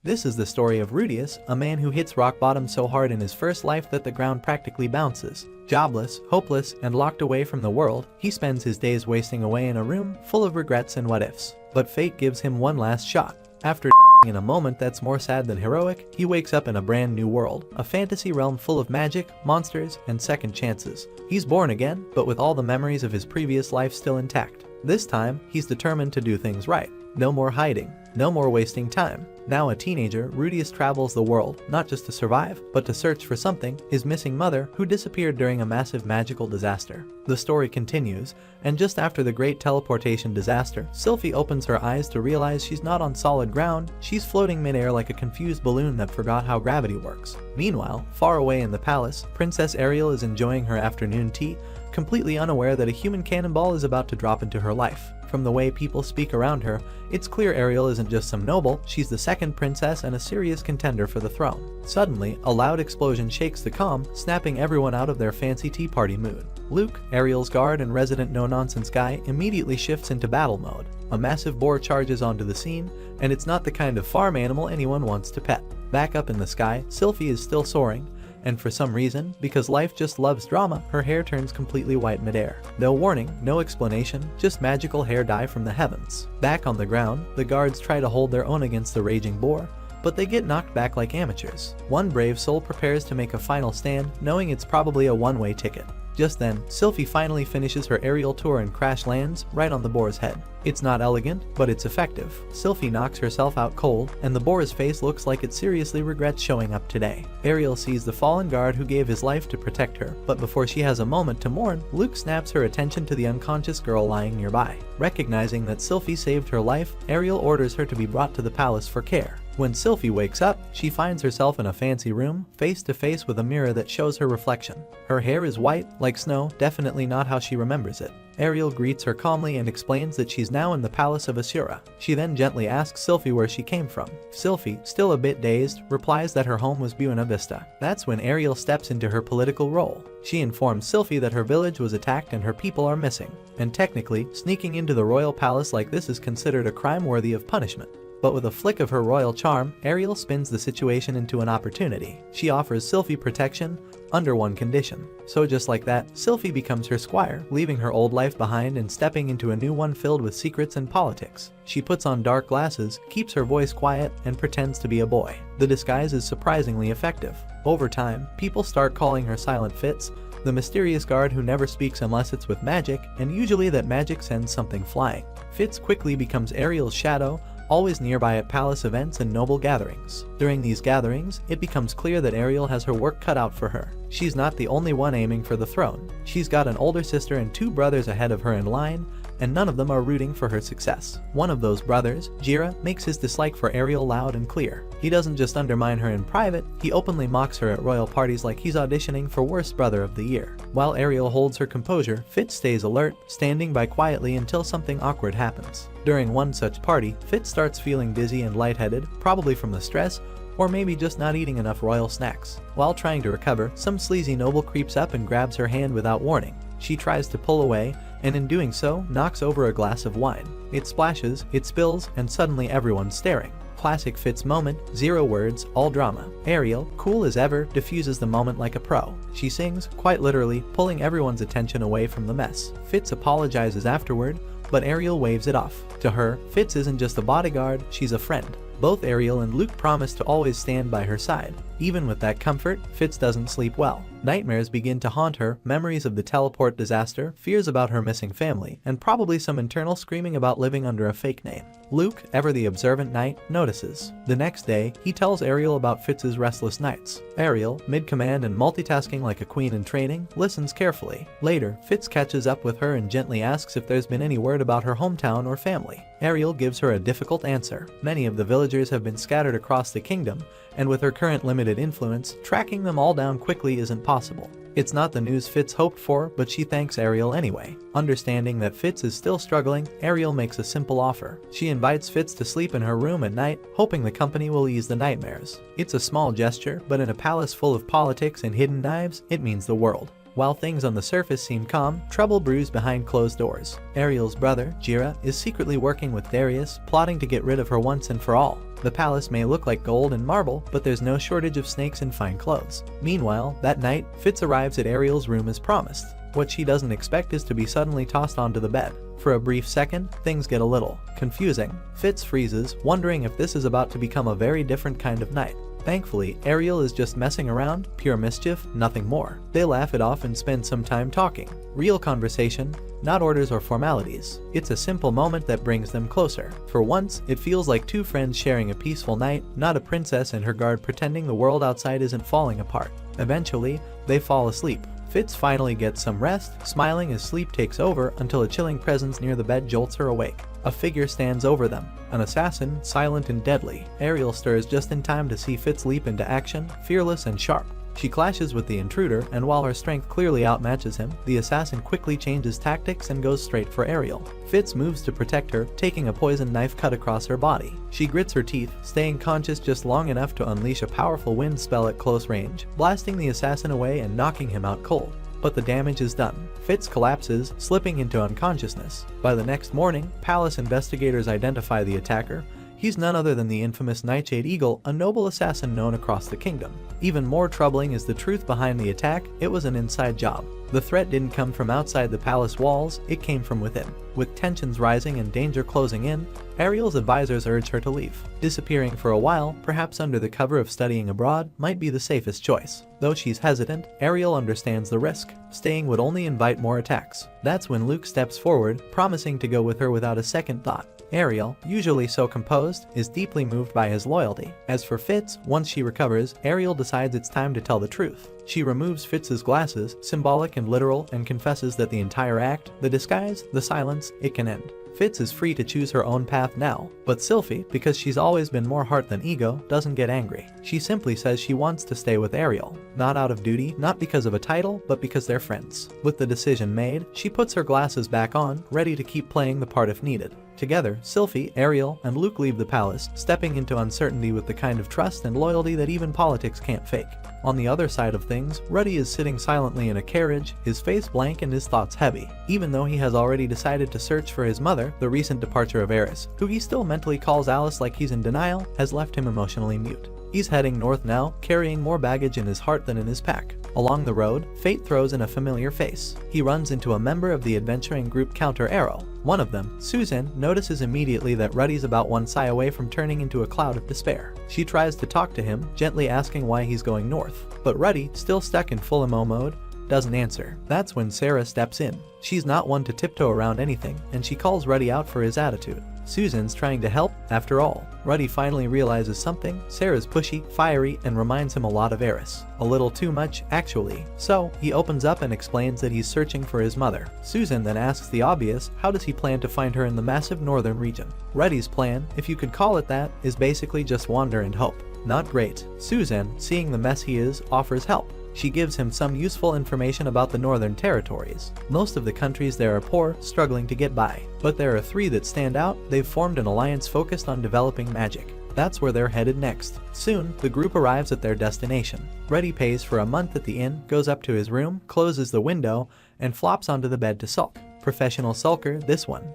This is the story of Rudius, a man who hits rock bottom so hard in his first life that the ground practically bounces. Jobless, hopeless, and locked away from the world, he spends his days wasting away in a room full of regrets and what-ifs. But fate gives him one last shot. After dying in a moment that's more sad than heroic, he wakes up in a brand new world, a fantasy realm full of magic, monsters, and second chances. He's born again, but with all the memories of his previous life still intact. This time, he's determined to do things right. No more hiding. No more wasting time. Now a teenager, Rudius travels the world, not just to survive, but to search for something, his missing mother, who disappeared during a massive magical disaster. The story continues, and just after the great teleportation disaster, Sylphie opens her eyes to realize she's not on solid ground, she's floating midair like a confused balloon that forgot how gravity works. Meanwhile, far away in the palace, Princess Ariel is enjoying her afternoon tea, completely unaware that a human cannonball is about to drop into her life. From the way people speak around her, it's clear Ariel isn't just some noble, she's the second princess and a serious contender for the throne. Suddenly, a loud explosion shakes the calm, snapping everyone out of their fancy tea party mood. Luke, Ariel's guard and resident no-nonsense guy, immediately shifts into battle mode. A massive boar charges onto the scene, and it's not the kind of farm animal anyone wants to pet. Back up in the sky, Sylphie is still soaring, and for some reason, because life just loves drama, her hair turns completely white midair. No warning, no explanation, just magical hair dye from the heavens. Back on the ground, the guards try to hold their own against the raging boar, but they get knocked back like amateurs. One brave soul prepares to make a final stand, knowing it's probably a one-way ticket. Just then, Sylphie finally finishes her aerial tour and crash lands right on the boar's head. It's not elegant, but it's effective. Sylphie knocks herself out cold, and the boar's face looks like it seriously regrets showing up today. Ariel sees the fallen guard who gave his life to protect her, but before she has a moment to mourn, Luke snaps her attention to the unconscious girl lying nearby. Recognizing that Sylphie saved her life, Ariel orders her to be brought to the palace for care. When Sylphie wakes up, she finds herself in a fancy room, face to face with a mirror that shows her reflection. Her hair is white, like snow, definitely not how she remembers it. Ariel greets her calmly and explains that she's now in the palace of Asura. She then gently asks Sylphie where she came from. Sylphie, still a bit dazed, replies that her home was Buena Vista. That's when Ariel steps into her political role. She informs Sylphie that her village was attacked and her people are missing. And technically, sneaking into the royal palace like this is considered a crime worthy of punishment. But with a flick of her royal charm, Ariel spins the situation into an opportunity. She offers Sylphie protection, under one condition. So just like that, Sylphie becomes her squire, leaving her old life behind and stepping into a new one filled with secrets and politics. She puts on dark glasses, keeps her voice quiet, and pretends to be a boy. The disguise is surprisingly effective. Over time, people start calling her Silent Fitz, the mysterious guard who never speaks unless it's with magic, and usually that magic sends something flying. Fitz quickly becomes Ariel's shadow, always nearby at palace events and noble gatherings. During these gatherings, it becomes clear that Ariel has her work cut out for her. She's not the only one aiming for the throne. She's got an older sister and two brothers ahead of her in line, and none of them are rooting for her success. One of those brothers, Jira, makes his dislike for Ariel loud and clear. He doesn't just undermine her in private, he openly mocks her at royal parties like he's auditioning for Worst Brother of the Year. While Ariel holds her composure, Fitz stays alert, standing by quietly until something awkward happens. During one such party, Fitz starts feeling dizzy and lightheaded, probably from the stress, or maybe just not eating enough royal snacks. While trying to recover, some sleazy noble creeps up and grabs her hand without warning. She tries to pull away, and in doing so, knocks over a glass of wine. It splashes, it spills, and suddenly everyone's staring. Classic Fitz moment, 0 words, all drama. Ariel, cool as ever, diffuses the moment like a pro. She sings, quite literally, pulling everyone's attention away from the mess. Fitz apologizes afterward, but Ariel waves it off. To her, Fitz isn't just a bodyguard, she's a friend. Both Ariel and Luke promise to always stand by her side. Even with that comfort, Fitz doesn't sleep well. Nightmares begin to haunt her, memories of the teleport disaster, fears about her missing family, and probably some internal screaming about living under a fake name. Luke, ever the observant knight, notices. The next day, he tells Ariel about Fitz's restless nights. Ariel, mid-command and multitasking like a queen in training, listens carefully. Later, Fitz catches up with her and gently asks if there's been any word about her hometown or family. Ariel gives her a difficult answer. Many of the villagers have been scattered across the kingdom, and with her current limited influence, tracking them all down quickly isn't possible. It's not the news Fitz hoped for, but she thanks Ariel anyway. Understanding that Fitz is still struggling, Ariel makes a simple offer. She invites Fitz to sleep in her room at night, hoping the company will ease the nightmares. It's a small gesture, but in a palace full of politics and hidden knives, it means the world. While things on the surface seem calm, trouble brews behind closed doors. Ariel's brother, Jira, is secretly working with Darius, plotting to get rid of her once and for all. The palace may look like gold and marble, but there's no shortage of snakes and fine clothes. Meanwhile, that night, Fitz arrives at Ariel's room as promised. What she doesn't expect is to be suddenly tossed onto the bed. For a brief second, things get a little confusing. Fitz freezes, wondering if this is about to become a very different kind of night. Thankfully, Ariel is just messing around, pure mischief, nothing more. They laugh it off and spend some time talking. Real conversation, not orders or formalities. It's a simple moment that brings them closer. For once, it feels like two friends sharing a peaceful night, not a princess and her guard pretending the world outside isn't falling apart. Eventually, they fall asleep. Fitz finally gets some rest, smiling as sleep takes over until a chilling presence near the bed jolts her awake. A figure stands over them, an assassin, silent and deadly. Ariel stirs just in time to see Fitz leap into action, fearless and sharp. She clashes with the intruder, and while her strength clearly outmatches him, the assassin quickly changes tactics and goes straight for Ariel. Fitz moves to protect her, taking a poison knife cut across her body. She grits her teeth, staying conscious just long enough to unleash a powerful wind spell at close range, blasting the assassin away and knocking him out cold. But the damage is done. Fitz collapses, slipping into unconsciousness. By the next morning, palace investigators identify the attacker. He's none other than the infamous Nightshade Eagle, a noble assassin known across the kingdom. Even more troubling is the truth behind the attack. It was an inside job. The threat didn't come from outside the palace walls, it came from within. With tensions rising and danger closing in, Ariel's advisors urge her to leave. Disappearing for a while, perhaps under the cover of studying abroad, might be the safest choice. Though she's hesitant, Ariel understands the risk. Staying would only invite more attacks. That's when Luke steps forward, promising to go with her without a second thought. Ariel, usually so composed, is deeply moved by his loyalty. As for Fitz, once she recovers, Ariel decides it's time to tell the truth. She removes Fitz's glasses, symbolic and literal, and confesses that the entire act, the disguise, the silence, it can end. Fitz is free to choose her own path now, but Sylphie, because she's always been more heart than ego, doesn't get angry. She simply says she wants to stay with Ariel. Not out of duty, not because of a title, but because they're friends. With the decision made, she puts her glasses back on, ready to keep playing the part if needed. Together, Sylphie, Ariel, and Luke leave the palace, stepping into uncertainty with the kind of trust and loyalty that even politics can't fake. On the other side of things, Ruddy is sitting silently in a carriage, his face blank and his thoughts heavy. Even though he has already decided to search for his mother, the recent departure of Eris, who he still mentally calls Alice like he's in denial, has left him emotionally mute. He's heading north now, carrying more baggage in his heart than in his pack. Along the road, fate throws in a familiar face. He runs into a member of the adventuring group Counter Arrow. One of them, Susan, notices immediately that Ruddy's about one sigh away from turning into a cloud of despair. She tries to talk to him, gently asking why he's going north. But Ruddy, still stuck in full emo mode, doesn't answer. That's when Sarah steps in. She's not one to tiptoe around anything, and she calls Ruddy out for his attitude. Susan's trying to help, after all. Ruddy finally realizes something. Sarah's pushy, fiery, and reminds him a lot of Eris. A little too much, actually. So, he opens up and explains that he's searching for his mother. Susan then asks the obvious, how does he plan to find her in the massive northern region? Ruddy's plan, if you could call it that, is basically just wander and hope. Not great. Susan, seeing the mess he is, offers help. She gives him some useful information about the northern territories. Most of the countries there are poor, struggling to get by. But there are 3 that stand out. They've formed an alliance focused on developing magic. That's where they're headed next. Soon, the group arrives at their destination. Ruddy pays for a month at the inn, goes up to his room, closes the window, and flops onto the bed to sulk. Professional sulker, this one.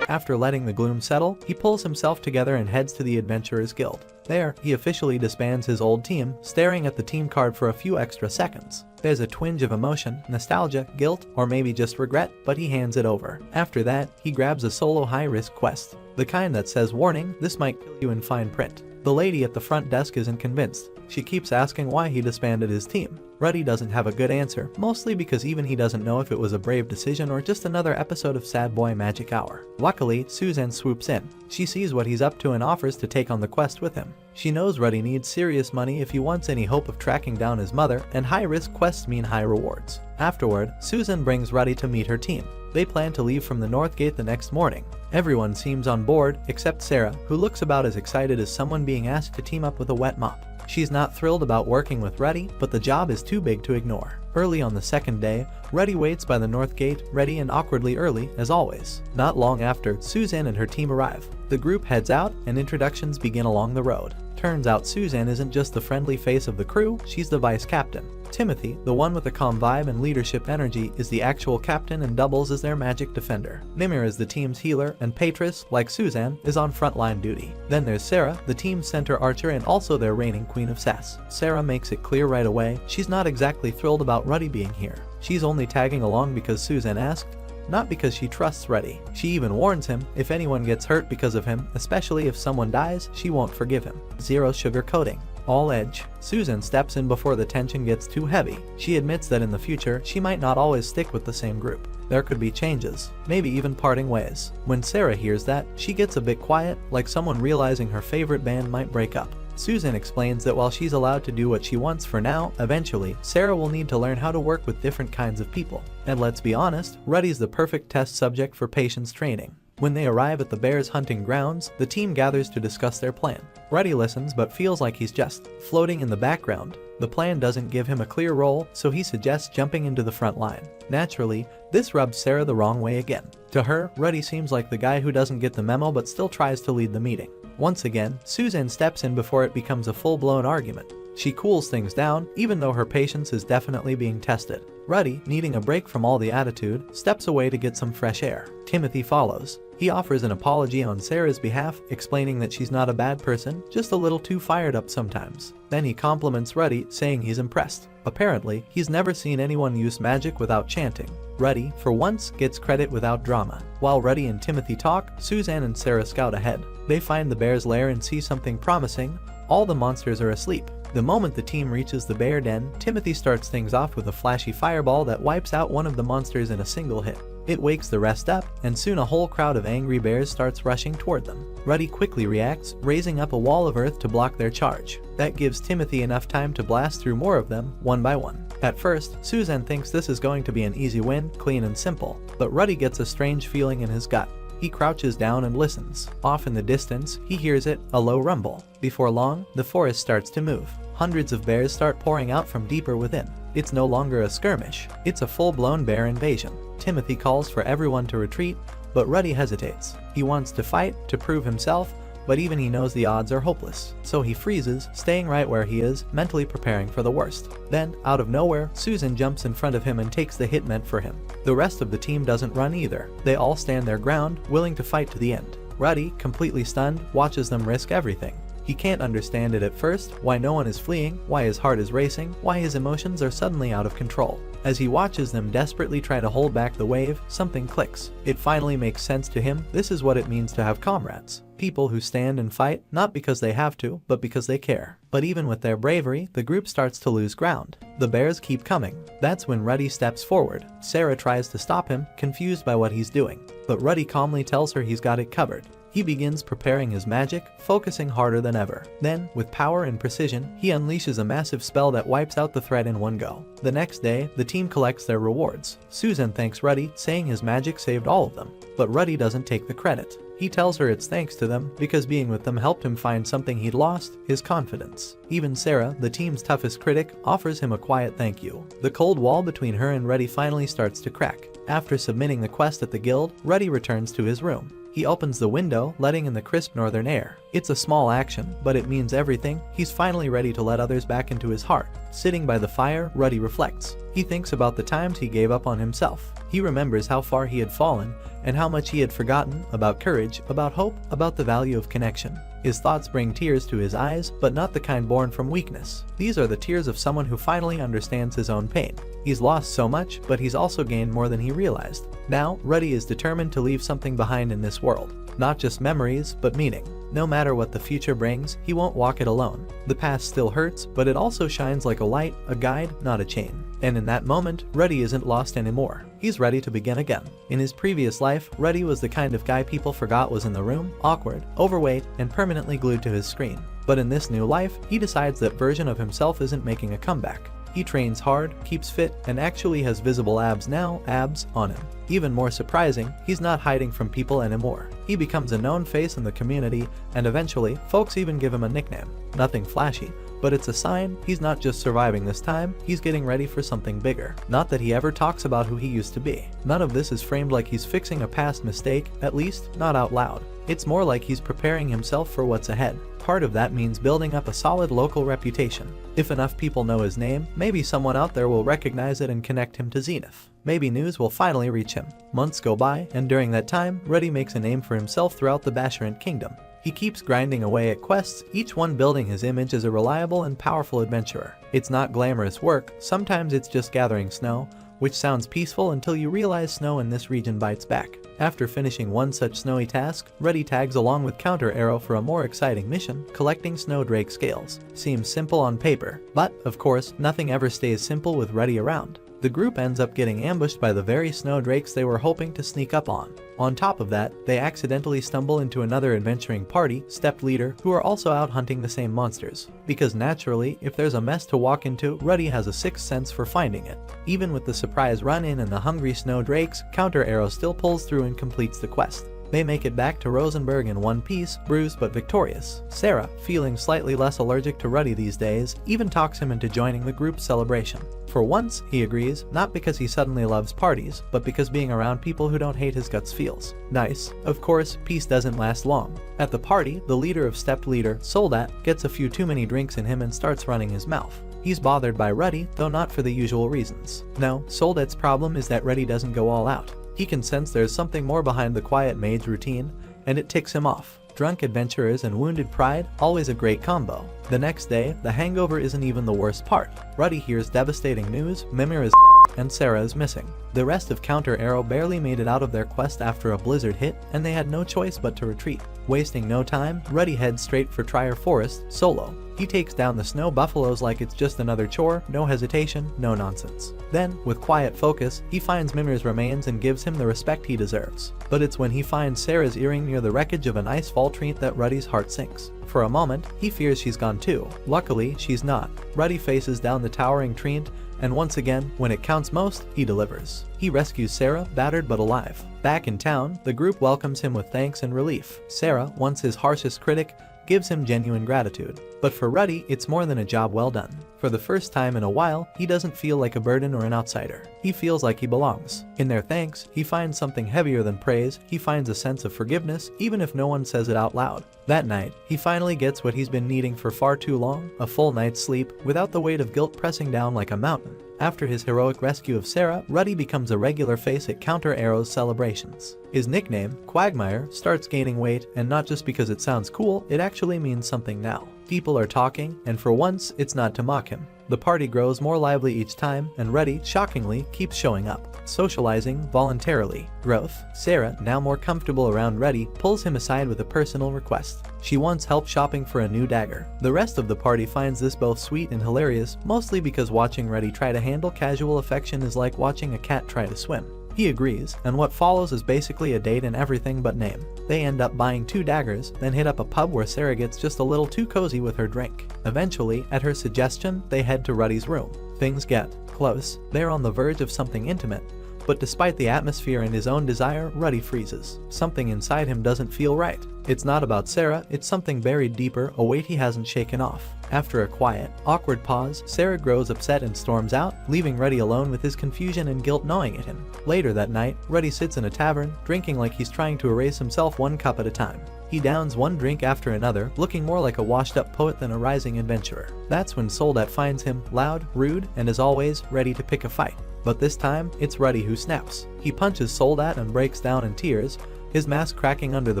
After letting the gloom settle, he pulls himself together and heads to the Adventurers Guild. There, he officially disbands his old team, staring at the team card for a few extra seconds. There's a twinge of emotion, nostalgia, guilt, or maybe just regret, but he hands it over. After that, he grabs a solo high-risk quest. The kind that says, warning, this might kill you in fine print. The lady at the front desk isn't convinced. She keeps asking why he disbanded his team. Ruddy doesn't have a good answer, mostly because even he doesn't know if it was a brave decision or just another episode of Sad Boy Magic Hour. Luckily, Susan swoops in. She sees what he's up to and offers to take on the quest with him. She knows Ruddy needs serious money if he wants any hope of tracking down his mother, and high-risk quests mean high rewards. Afterward, Susan brings Ruddy to meet her team. They plan to leave from the North Gate the next morning. Everyone seems on board, except Sarah, who looks about as excited as someone being asked to team up with a wet mop. She's not thrilled about working with Ruddy, but the job is too big to ignore. Early on the second day, Ruddy waits by the North Gate, ready and awkwardly early, as always. Not long after, Susan and her team arrive. The group heads out, and introductions begin along the road. Turns out Susan isn't just the friendly face of the crew, she's the vice captain. Timothy, the one with the calm vibe and leadership energy, is the actual captain and doubles as their magic defender. Mimir is the team's healer, and Patris, like Suzanne, is on frontline duty. Then there's Sarah, the team's center archer and also their reigning queen of sass. Sarah makes it clear right away she's not exactly thrilled about Ruddy being here. She's only tagging along because Suzanne asked, not because she trusts Ruddy. She even warns him if anyone gets hurt because of him, especially if someone dies, she won't forgive him. Zero sugarcoating. All edge. Susan steps in before the tension gets too heavy. She admits that in the future, she might not always stick with the same group. There could be changes, maybe even parting ways. When Sarah hears that, she gets a bit quiet, like someone realizing her favorite band might break up. Susan explains that while she's allowed to do what she wants for now, eventually, Sarah will need to learn how to work with different kinds of people. And let's be honest, Ruddy's the perfect test subject for patience training. When they arrive at the Bears' hunting grounds, the team gathers to discuss their plan. Ruddy listens but feels like he's just floating in the background. The plan doesn't give him a clear role, so he suggests jumping into the front line. Naturally, this rubs Sarah the wrong way again. To her, Ruddy seems like the guy who doesn't get the memo but still tries to lead the meeting. Once again, Suzanne steps in before it becomes a full-blown argument. She cools things down, even though her patience is definitely being tested. Ruddy, needing a break from all the attitude, steps away to get some fresh air. Timothy follows. He offers an apology on Sarah's behalf, explaining that she's not a bad person, just a little too fired up sometimes. Then he compliments Ruddy, saying he's impressed. Apparently, he's never seen anyone use magic without chanting. Ruddy, for once, gets credit without drama. While Ruddy and Timothy talk, Suzanne and Sarah scout ahead. They find the bear's lair and see something promising. All the monsters are asleep. The moment the team reaches the bear den, Timothy starts things off with a flashy fireball that wipes out one of the monsters in a single hit. It wakes the rest up, and soon a whole crowd of angry bears starts rushing toward them. Ruddy quickly reacts, raising up a wall of earth to block their charge. That gives Timothy enough time to blast through more of them, one by one. At first, Suzanne thinks this is going to be an easy win, clean and simple, but Ruddy gets a strange feeling in his gut. He crouches down and listens. Off in the distance, he hears it, a low rumble. Before long, the forest starts to move. Hundreds of bears start pouring out from deeper within. It's no longer a skirmish, it's a full-blown bear invasion. Timothy calls for everyone to retreat, but Ruddy hesitates. He wants to fight, to prove himself, but even he knows the odds are hopeless. So he freezes, staying right where he is, mentally preparing for the worst. Then, out of nowhere, Susan jumps in front of him and takes the hit meant for him. The rest of the team doesn't run either. They all stand their ground, willing to fight to the end. Ruddy, completely stunned, watches them risk everything. He can't understand it at first, why no one is fleeing, why his heart is racing, why his emotions are suddenly out of control. As he watches them desperately try to hold back the wave, something clicks. It finally makes sense to him. This is what it means to have comrades. People who stand and fight, not because they have to, but because they care. But even with their bravery, the group starts to lose ground. The bears keep coming. That's when Ruddy steps forward. Sarah tries to stop him, confused by what he's doing. But Ruddy calmly tells her he's got it covered. He begins preparing his magic, focusing harder than ever. Then, with power and precision, he unleashes a massive spell that wipes out the threat in one go. The next day, the team collects their rewards. Susan thanks Ruddy, saying his magic saved all of them. But Ruddy doesn't take the credit. He tells her it's thanks to them, because being with them helped him find something he'd lost, his confidence. Even Sarah, the team's toughest critic, offers him a quiet thank you. The cold wall between her and Ruddy finally starts to crack. After submitting the quest at the guild, Ruddy returns to his room. He opens the window, letting in the crisp northern air. It's a small action, but it means everything. He's finally ready to let others back into his heart. Sitting by the fire, Ruddy reflects. He thinks about the times he gave up on himself. He remembers how far he had fallen, and how much he had forgotten about courage, about hope, about the value of connection. His thoughts bring tears to his eyes, but not the kind born from weakness. These are the tears of someone who finally understands his own pain. He's lost so much, but he's also gained more than he realized. Now, Ruddy is determined to leave something behind in this world. Not just memories, but meaning. No matter what the future brings, he won't walk it alone. The past still hurts, but it also shines like a light, a guide, not a chain. And in that moment, Ruddy isn't lost anymore. He's ready to begin again. In his previous life, Ruddy was the kind of guy people forgot was in the room, awkward, overweight, and permanently glued to his screen. But in this new life, he decides that version of himself isn't making a comeback. He trains hard, keeps fit, and actually has visible abs now, abs on him. Even more surprising, he's not hiding from people anymore. He becomes a known face in the community, and eventually, folks even give him a nickname. Nothing flashy, but it's a sign he's not just surviving this time, he's getting ready for something bigger. Not that he ever talks about who he used to be. None of this is framed like he's fixing a past mistake, at least not out loud. It's more like he's preparing himself for what's ahead. part of that means building up a solid local reputation. If enough people know his name, maybe someone out there will recognize it and connect him to Zenith. Maybe news will finally reach him. Months go by, and during that time, Ruddy makes a name for himself throughout the Basharant Kingdom. He keeps grinding away at quests, each one building his image as a reliable and powerful adventurer. It's not glamorous work, sometimes it's just gathering snow, which sounds peaceful until you realize snow in this region bites back. After finishing one such snowy task, Ruddy tags along with Counter Arrow for a more exciting mission, collecting Snowdrake scales. Seems simple on paper, but, of course, nothing ever stays simple with Ruddy around. The group ends up getting ambushed by the very Snowdrakes they were hoping to sneak up on. On top of that, they accidentally stumble into another adventuring party, Stepped Leader, who are also out hunting the same monsters. Because naturally, if there's a mess to walk into, Ruddy has a sixth sense for finding it. Even with the surprise run-in and the hungry Snowdrakes, Counter Arrow still pulls through and completes the quest. They make it back to Rosenberg in one piece, bruised but victorious. Sarah, feeling slightly less allergic to Ruddy these days, even talks him into joining the group's celebration. For once, he agrees, not because he suddenly loves parties, but because being around people who don't hate his guts feels nice. Of course, peace doesn't last long. At the party, the leader of Stepped Leader, Soldat, gets a few too many drinks in him and starts running his mouth. He's bothered by Ruddy, though not for the usual reasons. No, Soldat's problem is that Ruddy doesn't go all out. He can sense there's something more behind the quiet maid's routine, and it ticks him off. Drunk adventurers and wounded pride, always a great combo. The next day, the hangover isn't even the worst part. Ruddy hears devastating news, Mimir is and Sarah is missing. The rest of Counter Arrow barely made it out of their quest after a blizzard hit, and they had no choice but to retreat. Wasting no time, Ruddy heads straight for Trier Forest, solo. He takes down the snow buffaloes like it's just another chore, no hesitation, no nonsense. Then, with quiet focus, he finds Mimir's remains and gives him the respect he deserves. But it's when he finds Sarah's earring near the wreckage of an ice fall treant that Ruddy's heart sinks. For a moment, he fears she's gone too. Luckily, she's not. Ruddy faces down the towering treant, and once again, when it counts most, he delivers. He rescues Sarah, battered but alive. Back in town, the group welcomes him with thanks and relief. Sarah, once his harshest critic, gives him genuine gratitude. But for Ruddy, it's more than a job well done. For the first time in a while, he doesn't feel like a burden or an outsider. He feels like he belongs. In their thanks, he finds something heavier than praise. He finds a sense of forgiveness, even if no one says it out loud. That night, he finally gets what he's been needing for far too long, a full night's sleep, without the weight of guilt pressing down like a mountain. After his heroic rescue of Sarah, Ruddy becomes a regular face at Counter Arrow's celebrations. His nickname, Quagmire, starts gaining weight, and not just because it sounds cool, it actually means something now. People are talking, and for once, it's not to mock him. The party grows more lively each time, and Ruddy, shockingly, keeps showing up. Socializing voluntarily. Growth. Sarah, now more comfortable around Ruddy, pulls him aside with a personal request. She wants help shopping for a new dagger. The rest of the party finds this both sweet and hilarious, mostly because watching Ruddy try to handle casual affection is like watching a cat try to swim. He agrees, and what follows is basically a date in everything but name. They end up buying 2 daggers, then hit up a pub where Sarah gets just a little too cozy with her drink. Eventually, at her suggestion, they head to Ruddy's room. Things get close. They're on the verge of something intimate. But despite the atmosphere and his own desire, Ruddy freezes. Something inside him doesn't feel right. It's not about Sarah, it's something buried deeper, a weight he hasn't shaken off. After a quiet, awkward pause, Sarah grows upset and storms out, leaving Ruddy alone with his confusion and guilt gnawing at him. Later that night, Ruddy sits in a tavern, drinking like he's trying to erase himself one cup at a time. He downs one drink after another, looking more like a washed-up poet than a rising adventurer. That's when Soldat finds him, loud, rude, and as always, ready to pick a fight. But this time, it's Ruddy who snaps. He punches Soldat and breaks down in tears, his mask cracking under the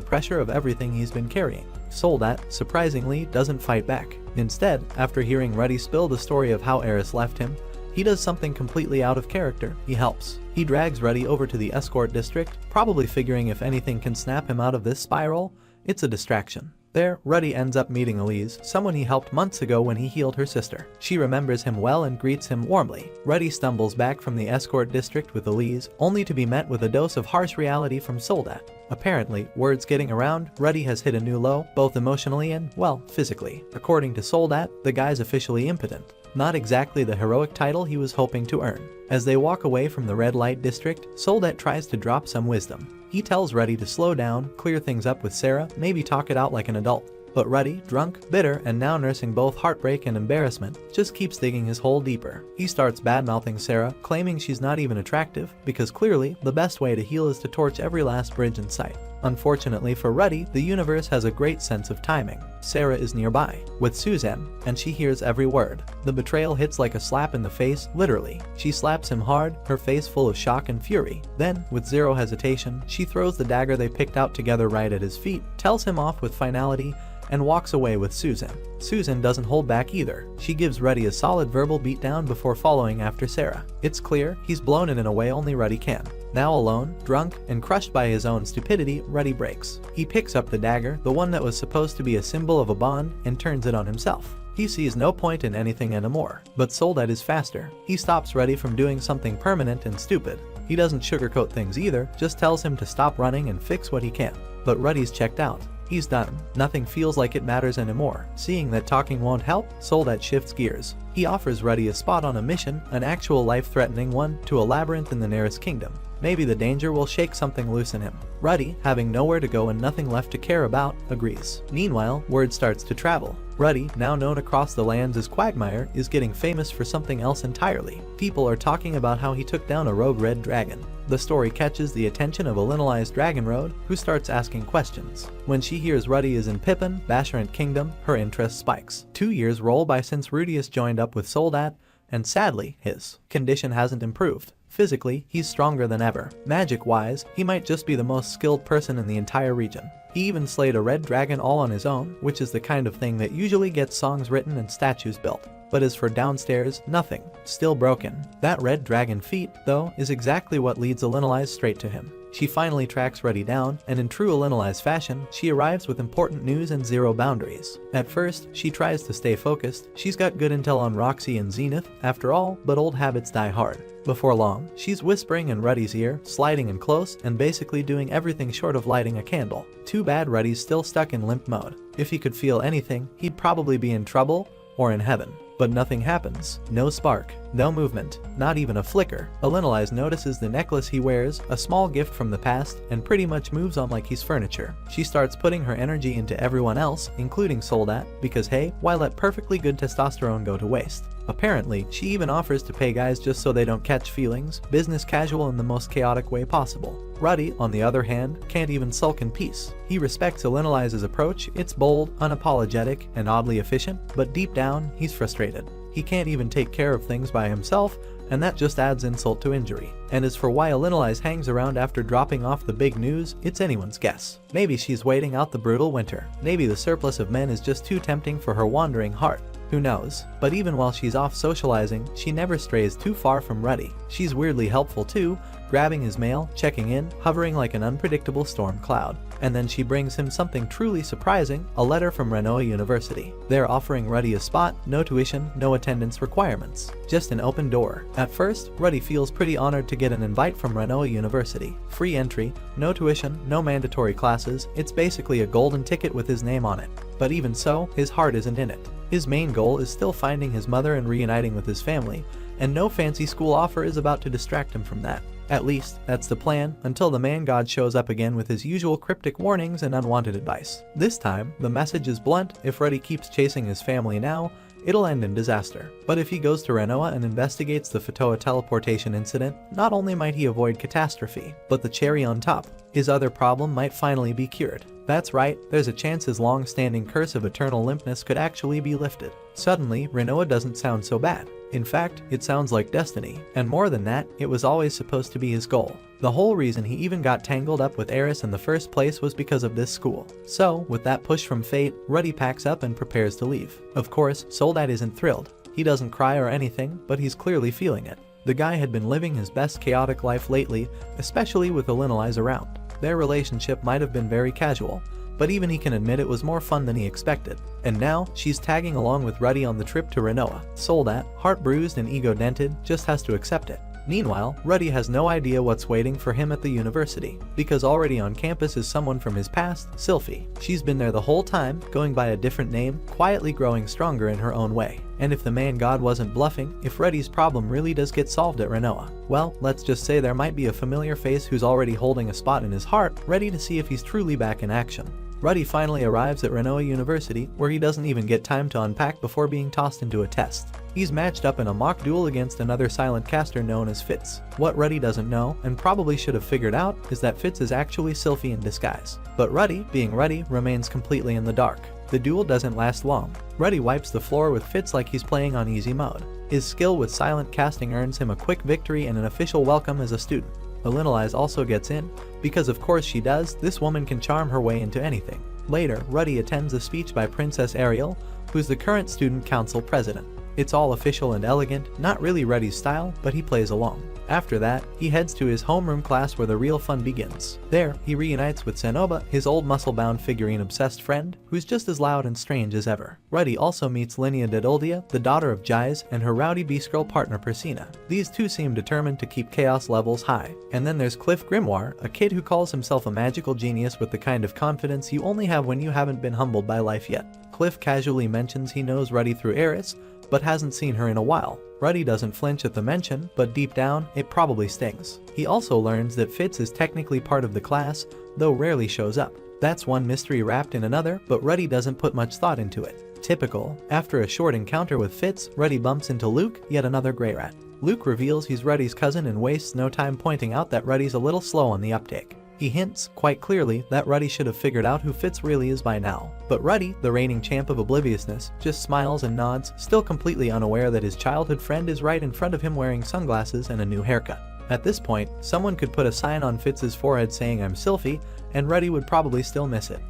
pressure of everything he's been carrying. Soldat, surprisingly, doesn't fight back. Instead, after hearing Ruddy spill the story of how Eris left him, he does something completely out of character. He helps. He drags Ruddy over to the escort district, probably figuring if anything can snap him out of this spiral, it's a distraction. There, Ruddy ends up meeting Elise, someone he helped months ago when he healed her sister. She remembers him well and greets him warmly. Ruddy stumbles back from the escort district with Elise, only to be met with a dose of harsh reality from Soldat. Apparently, word's getting around, Ruddy has hit a new low, both emotionally and, well, physically. According to Soldat, the guy's officially impotent. Not exactly the heroic title he was hoping to earn. As they walk away from the red light district, Soldat tries to drop some wisdom. He tells Ruddy to slow down, clear things up with Sarah, maybe talk it out like an adult. But Ruddy, drunk, bitter, and now nursing both heartbreak and embarrassment, just keeps digging his hole deeper. He starts bad-mouthing Sarah, claiming she's not even attractive, because clearly, the best way to heal is to torch every last bridge in sight. Unfortunately for Ruddy, the universe has a great sense of timing. Sarah is nearby, with Suzanne, and she hears every word. The betrayal hits like a slap in the face, literally. She slaps him hard, her face full of shock and fury. Then, with zero hesitation, she throws the dagger they picked out together right at his feet, tells him off with finality, and walks away with Susan. Susan doesn't hold back either. She gives Ruddy a solid verbal beatdown before following after Sarah. It's clear he's blown it in a way only Ruddy can. Now alone, drunk, and crushed by his own stupidity, Ruddy breaks. He picks up the dagger, the one that was supposed to be a symbol of a bond, and turns it on himself. He sees no point in anything anymore. But Soledad is faster. He stops Ruddy from doing something permanent and stupid. He doesn't sugarcoat things either, just tells him to stop running and fix what he can. But Ruddy's checked out. He's done. Nothing feels like it matters anymore. Seeing that talking won't help, Soledad shifts gears. He offers Ruddy a spot on a mission, an actual life-threatening one, to a labyrinth in the nearest kingdom. Maybe the danger will shake something loose in him. Ruddy, having nowhere to go and nothing left to care about, agrees. Meanwhile, word starts to travel. Ruddy, now known across the lands as Quagmire, is getting famous for something else entirely. People are talking about how he took down a rogue red dragon. The story catches the attention of Elenali's Dragonroad, who starts asking questions. When she hears Ruddy is in Pippin, Basharant Kingdom, her interest spikes. 2 years roll by since Rudius joined up with Soledad, and sadly, his condition hasn't improved. Physically, he's stronger than ever. Magic-wise, he might just be the most skilled person in the entire region. He even slayed a red dragon all on his own, which is the kind of thing that usually gets songs written and statues built. But as for downstairs, nothing. Still broken. That red dragon feat, though, is exactly what leads Elenali straight to him. She finally tracks Ruddy down, and in true Elenali's fashion, she arrives with important news and zero boundaries. At first, she tries to stay focused. She's got good intel on Roxy and Zenith, after all, but old habits die hard. Before long, she's whispering in Ruddy's ear, sliding in close, and basically doing everything short of lighting a candle. Too bad Ruddy's still stuck in limp mode. If he could feel anything, he'd probably be in trouble, or in heaven. But nothing happens. No spark, no movement, not even a flicker. Elenali notices the necklace he wears, a small gift from the past, and pretty much moves on like he's furniture. She starts putting her energy into everyone else, including Soledad, because hey, why let perfectly good testosterone go to waste? Apparently, she even offers to pay guys just so they don't catch feelings, business casual in the most chaotic way possible. Ruddy, on the other hand, can't even sulk in peace. He respects Elenali's approach. It's bold, unapologetic, and oddly efficient, but deep down, he's frustrated. He can't even take care of things by himself, and that just adds insult to injury. And as for why Elenali hangs around after dropping off the big news, it's anyone's guess. Maybe she's waiting out the brutal winter. Maybe the surplus of men is just too tempting for her wandering heart. Who knows? But even while she's off socializing, she never strays too far from Ruddy. She's weirdly helpful too, grabbing his mail, checking in, hovering like an unpredictable storm cloud. And then she brings him something truly surprising, a letter from Renoa University. They're offering Ruddy a spot, no tuition, no attendance requirements. Just an open door. At first, Ruddy feels pretty honored to get an invite from Renoa University. Free entry, no tuition, no mandatory classes, it's basically a golden ticket with his name on it. But even so, his heart isn't in it. His main goal is still finding his mother and reuniting with his family, and no fancy school offer is about to distract him from that. At least, that's the plan, until the man god shows up again with his usual cryptic warnings and unwanted advice. This time, the message is blunt: if Ruddy keeps chasing his family now, it'll end in disaster. But if he goes to Renoa and investigates the Fatoa teleportation incident, not only might he avoid catastrophe, but the cherry on top, his other problem might finally be cured. That's right, there's a chance his long-standing curse of eternal limpness could actually be lifted. Suddenly, Renoa doesn't sound so bad. In fact, it sounds like destiny. And more than that, it was always supposed to be his goal. The whole reason he even got tangled up with Eris in the first place was because of this school. So, with that push from fate, Ruddy packs up and prepares to leave. Of course, Soledad isn't thrilled. He doesn't cry or anything, but he's clearly feeling it. The guy had been living his best chaotic life lately, especially with Elenali around. Their relationship might have been very casual, but even he can admit it was more fun than he expected. And now, she's tagging along with Ruddy on the trip to Renoa. Soledad, heart bruised and ego dented, just has to accept it. Meanwhile, Ruddy has no idea what's waiting for him at the university, because already on campus is someone from his past, Sylphie. She's been there the whole time, going by a different name, quietly growing stronger in her own way. And if the man god wasn't bluffing, if Ruddy's problem really does get solved at Renoa, well, let's just say there might be a familiar face who's already holding a spot in his heart, ready to see if he's truly back in action. Ruddy finally arrives at Renoa University, where he doesn't even get time to unpack before being tossed into a test. He's matched up in a mock duel against another silent caster known as Fitz. What Ruddy doesn't know, and probably should have figured out, is that Fitz is actually Sylphie in disguise. But Ruddy, being Ruddy, remains completely in the dark. The duel doesn't last long. Ruddy wipes the floor with Fitz like he's playing on easy mode. His skill with silent casting earns him a quick victory and an official welcome as a student. Elinalize also gets in, because of course she does. This woman can charm her way into anything. Later, Ruddy attends a speech by Princess Ariel, who's the current student council president. It's all official and elegant, not really Ruddy's style, but he plays along. After that, he heads to his homeroom class where the real fun begins. There, he reunites with Zenoba, his old muscle-bound figurine-obsessed friend, who's just as loud and strange as ever. Ruddy also meets Linnea Dedoldia, the daughter of Jais, and her rowdy Beast Girl partner Persina. These two seem determined to keep chaos levels high. And then there's Cliff Grimoire, a kid who calls himself a magical genius with the kind of confidence you only have when you haven't been humbled by life yet. Cliff casually mentions he knows Ruddy through Eris, but hasn't seen her in a while. Ruddy doesn't flinch at the mention, but deep down, it probably stings. He also learns that Fitz is technically part of the class, though rarely shows up. That's one mystery wrapped in another, but Ruddy doesn't put much thought into it. Typical. After a short encounter with Fitz, Ruddy bumps into Luke, yet another Grey Rat. Luke reveals he's Ruddy's cousin and wastes no time pointing out that Ruddy's a little slow on the uptake. He hints, quite clearly, that Ruddy should have figured out who Fitz really is by now. But Ruddy, the reigning champ of obliviousness, just smiles and nods, still completely unaware that his childhood friend is right in front of him wearing sunglasses and a new haircut. At this point, someone could put a sign on Fitz's forehead saying "I'm Sylphie," and Ruddy would probably still miss it.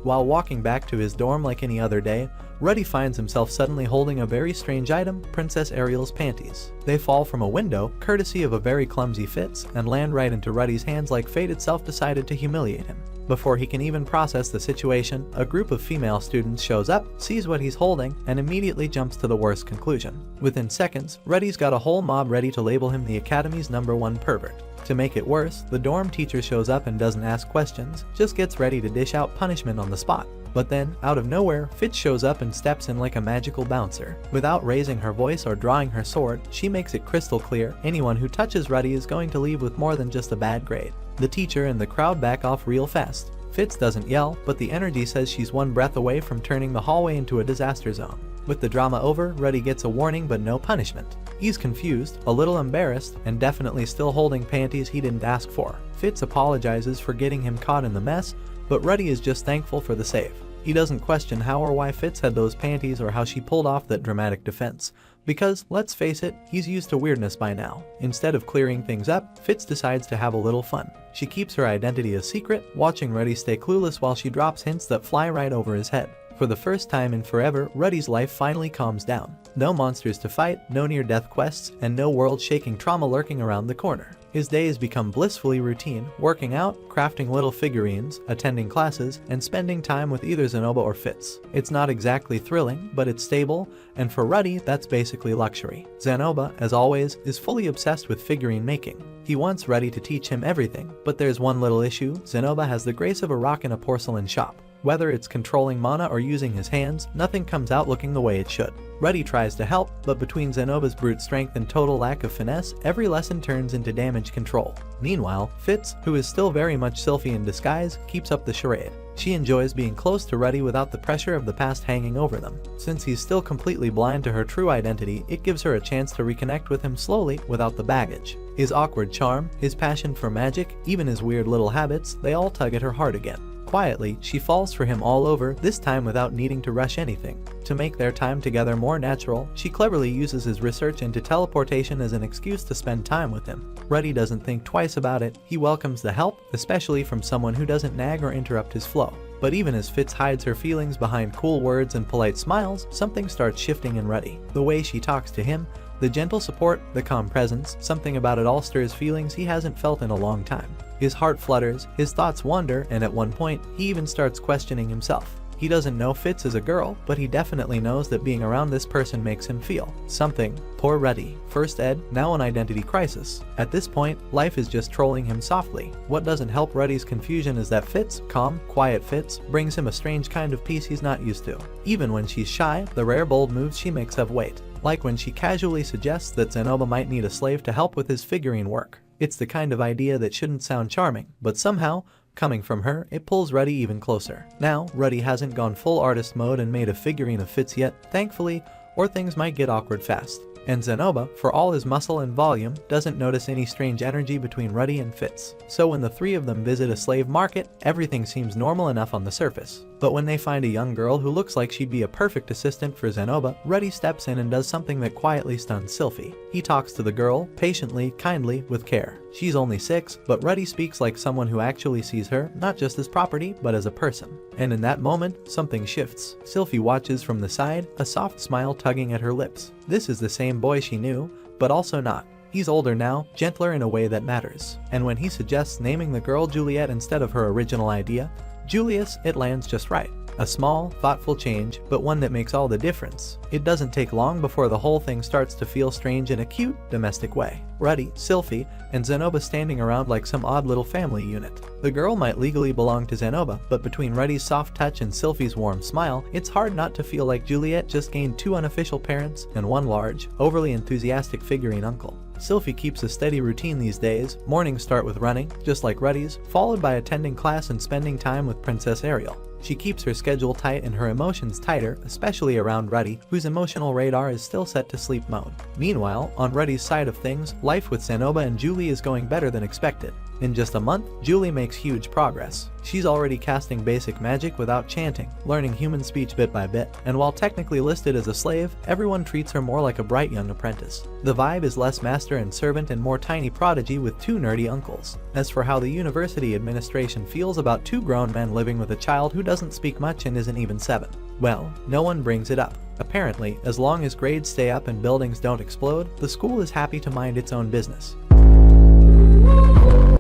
While walking back to his dorm like any other day, Ruddy finds himself suddenly holding a very strange item, Princess Ariel's panties. They fall from a window, courtesy of a very clumsy Fitz, and land right into Ruddy's hands like fate itself decided to humiliate him. Before he can even process the situation, a group of female students shows up, sees what he's holding, and immediately jumps to the worst conclusion. Within seconds, Ruddy's got a whole mob ready to label him the Academy's #1 pervert. To make it worse, the dorm teacher shows up and doesn't ask questions, just gets ready to dish out punishment on the spot. But then, out of nowhere, Fitz shows up and steps in like a magical bouncer. Without raising her voice or drawing her sword, she makes it crystal clear anyone who touches Ruddy is going to leave with more than just a bad grade. The teacher and the crowd back off real fast. Fitz doesn't yell, but the energy says she's one breath away from turning the hallway into a disaster zone. With the drama over, Ruddy gets a warning but no punishment. He's confused, a little embarrassed, and definitely still holding panties he didn't ask for. Fitz apologizes for getting him caught in the mess, but Ruddy is just thankful for the save. He doesn't question how or why Fitz had those panties or how she pulled off that dramatic defense. Because, let's face it, he's used to weirdness by now. Instead of clearing things up, Fitz decides to have a little fun. She keeps her identity a secret, watching Ruddy stay clueless while she drops hints that fly right over his head. For the first time in forever, Ruddy's life finally calms down. No monsters to fight, no near-death quests, and no world-shaking trauma lurking around the corner. His days become blissfully routine, working out, crafting little figurines, attending classes, and spending time with either Zenoba or Fitz. It's not exactly thrilling, but it's stable, and for Ruddy, that's basically luxury. Zenoba, as always, is fully obsessed with figurine making. He wants Ruddy to teach him everything, but there's one little issue: Zenoba has the grace of a rock in a porcelain shop. Whether it's controlling mana or using his hands, nothing comes out looking the way it should. Ruddy tries to help, but between Zenoba's brute strength and total lack of finesse, every lesson turns into damage control. Meanwhile, Fitz, who is still very much Sylphie in disguise, keeps up the charade. She enjoys being close to Ruddy without the pressure of the past hanging over them. Since he's still completely blind to her true identity, it gives her a chance to reconnect with him slowly without the baggage. His awkward charm, his passion for magic, even his weird little habits, they all tug at her heart again. Quietly, she falls for him all over, this time without needing to rush anything. To make their time together more natural, she cleverly uses his research into teleportation as an excuse to spend time with him. Ruddy doesn't think twice about it. He welcomes the help, especially from someone who doesn't nag or interrupt his flow. But even as Fitz hides her feelings behind cool words and polite smiles, something starts shifting in Ruddy. The way she talks to him, the gentle support, the calm presence, something about it all stirs feelings he hasn't felt in a long time. His heart flutters, his thoughts wander, and at one point, he even starts questioning himself. He doesn't know Fitz is a girl, but he definitely knows that being around this person makes him feel something. Poor Ruddy. First ed, now an identity crisis. At this point, life is just trolling him softly. What doesn't help Ruddy's confusion is that Fitz, calm, quiet Fitz, brings him a strange kind of peace he's not used to. Even when she's shy, the rare bold moves she makes have weight. Like when she casually suggests that Zenoba might need a slave to help with his figurine work. It's the kind of idea that shouldn't sound charming, but somehow, Coming from her, it pulls Ruddy even closer. Now, Ruddy hasn't gone full artist mode and made a figurine of Fitz yet, thankfully, or things might get awkward fast. And Zenoba, for all his muscle and volume, doesn't notice any strange energy between Ruddy and Fitz. So when the three of them visit a slave market, everything seems normal enough on the surface. But when they find a young girl who looks like she'd be a perfect assistant for Zenoba, Ruddy steps in and does something that quietly stuns Sylphie. He talks to the girl, patiently, kindly, with care. She's only 6, but Ruddy speaks like someone who actually sees her, not just as property, but as a person. And in that moment, something shifts. Sylphie watches from the side, a soft smile tugging at her lips. This is the same boy she knew, but also not. He's older now, gentler in a way that matters. And when he suggests naming the girl Juliet instead of her original idea, Julius, it lands just right. A small, thoughtful change, but one that makes all the difference. It doesn't take long before the whole thing starts to feel strange in a cute, domestic way. Ruddy, Sylphie, and Zenoba standing around like some odd little family unit. The girl might legally belong to Zenoba, but between Ruddy's soft touch and Sylphie's warm smile, it's hard not to feel like Juliet just gained 2 unofficial parents and 1 large, overly enthusiastic figurine uncle. Sylphie keeps a steady routine these days. Mornings start with running, just like Ruddy's, followed by attending class and spending time with Princess Ariel. She keeps her schedule tight and her emotions tighter, especially around Ruddy, whose emotional radar is still set to sleep mode. Meanwhile, on Ruddy's side of things, life with Zenoba and Julie is going better than expected. In just a month, Julie makes huge progress. She's already casting basic magic without chanting, learning human speech bit by bit, and while technically listed as a slave, everyone treats her more like a bright young apprentice. The vibe is less master and servant and more tiny prodigy with 2 nerdy uncles. As for how the university administration feels about 2 grown men living with a child who doesn't speak much and isn't even 7, well, no one brings it up. Apparently, as long as grades stay up and buildings don't explode, the school is happy to mind its own business.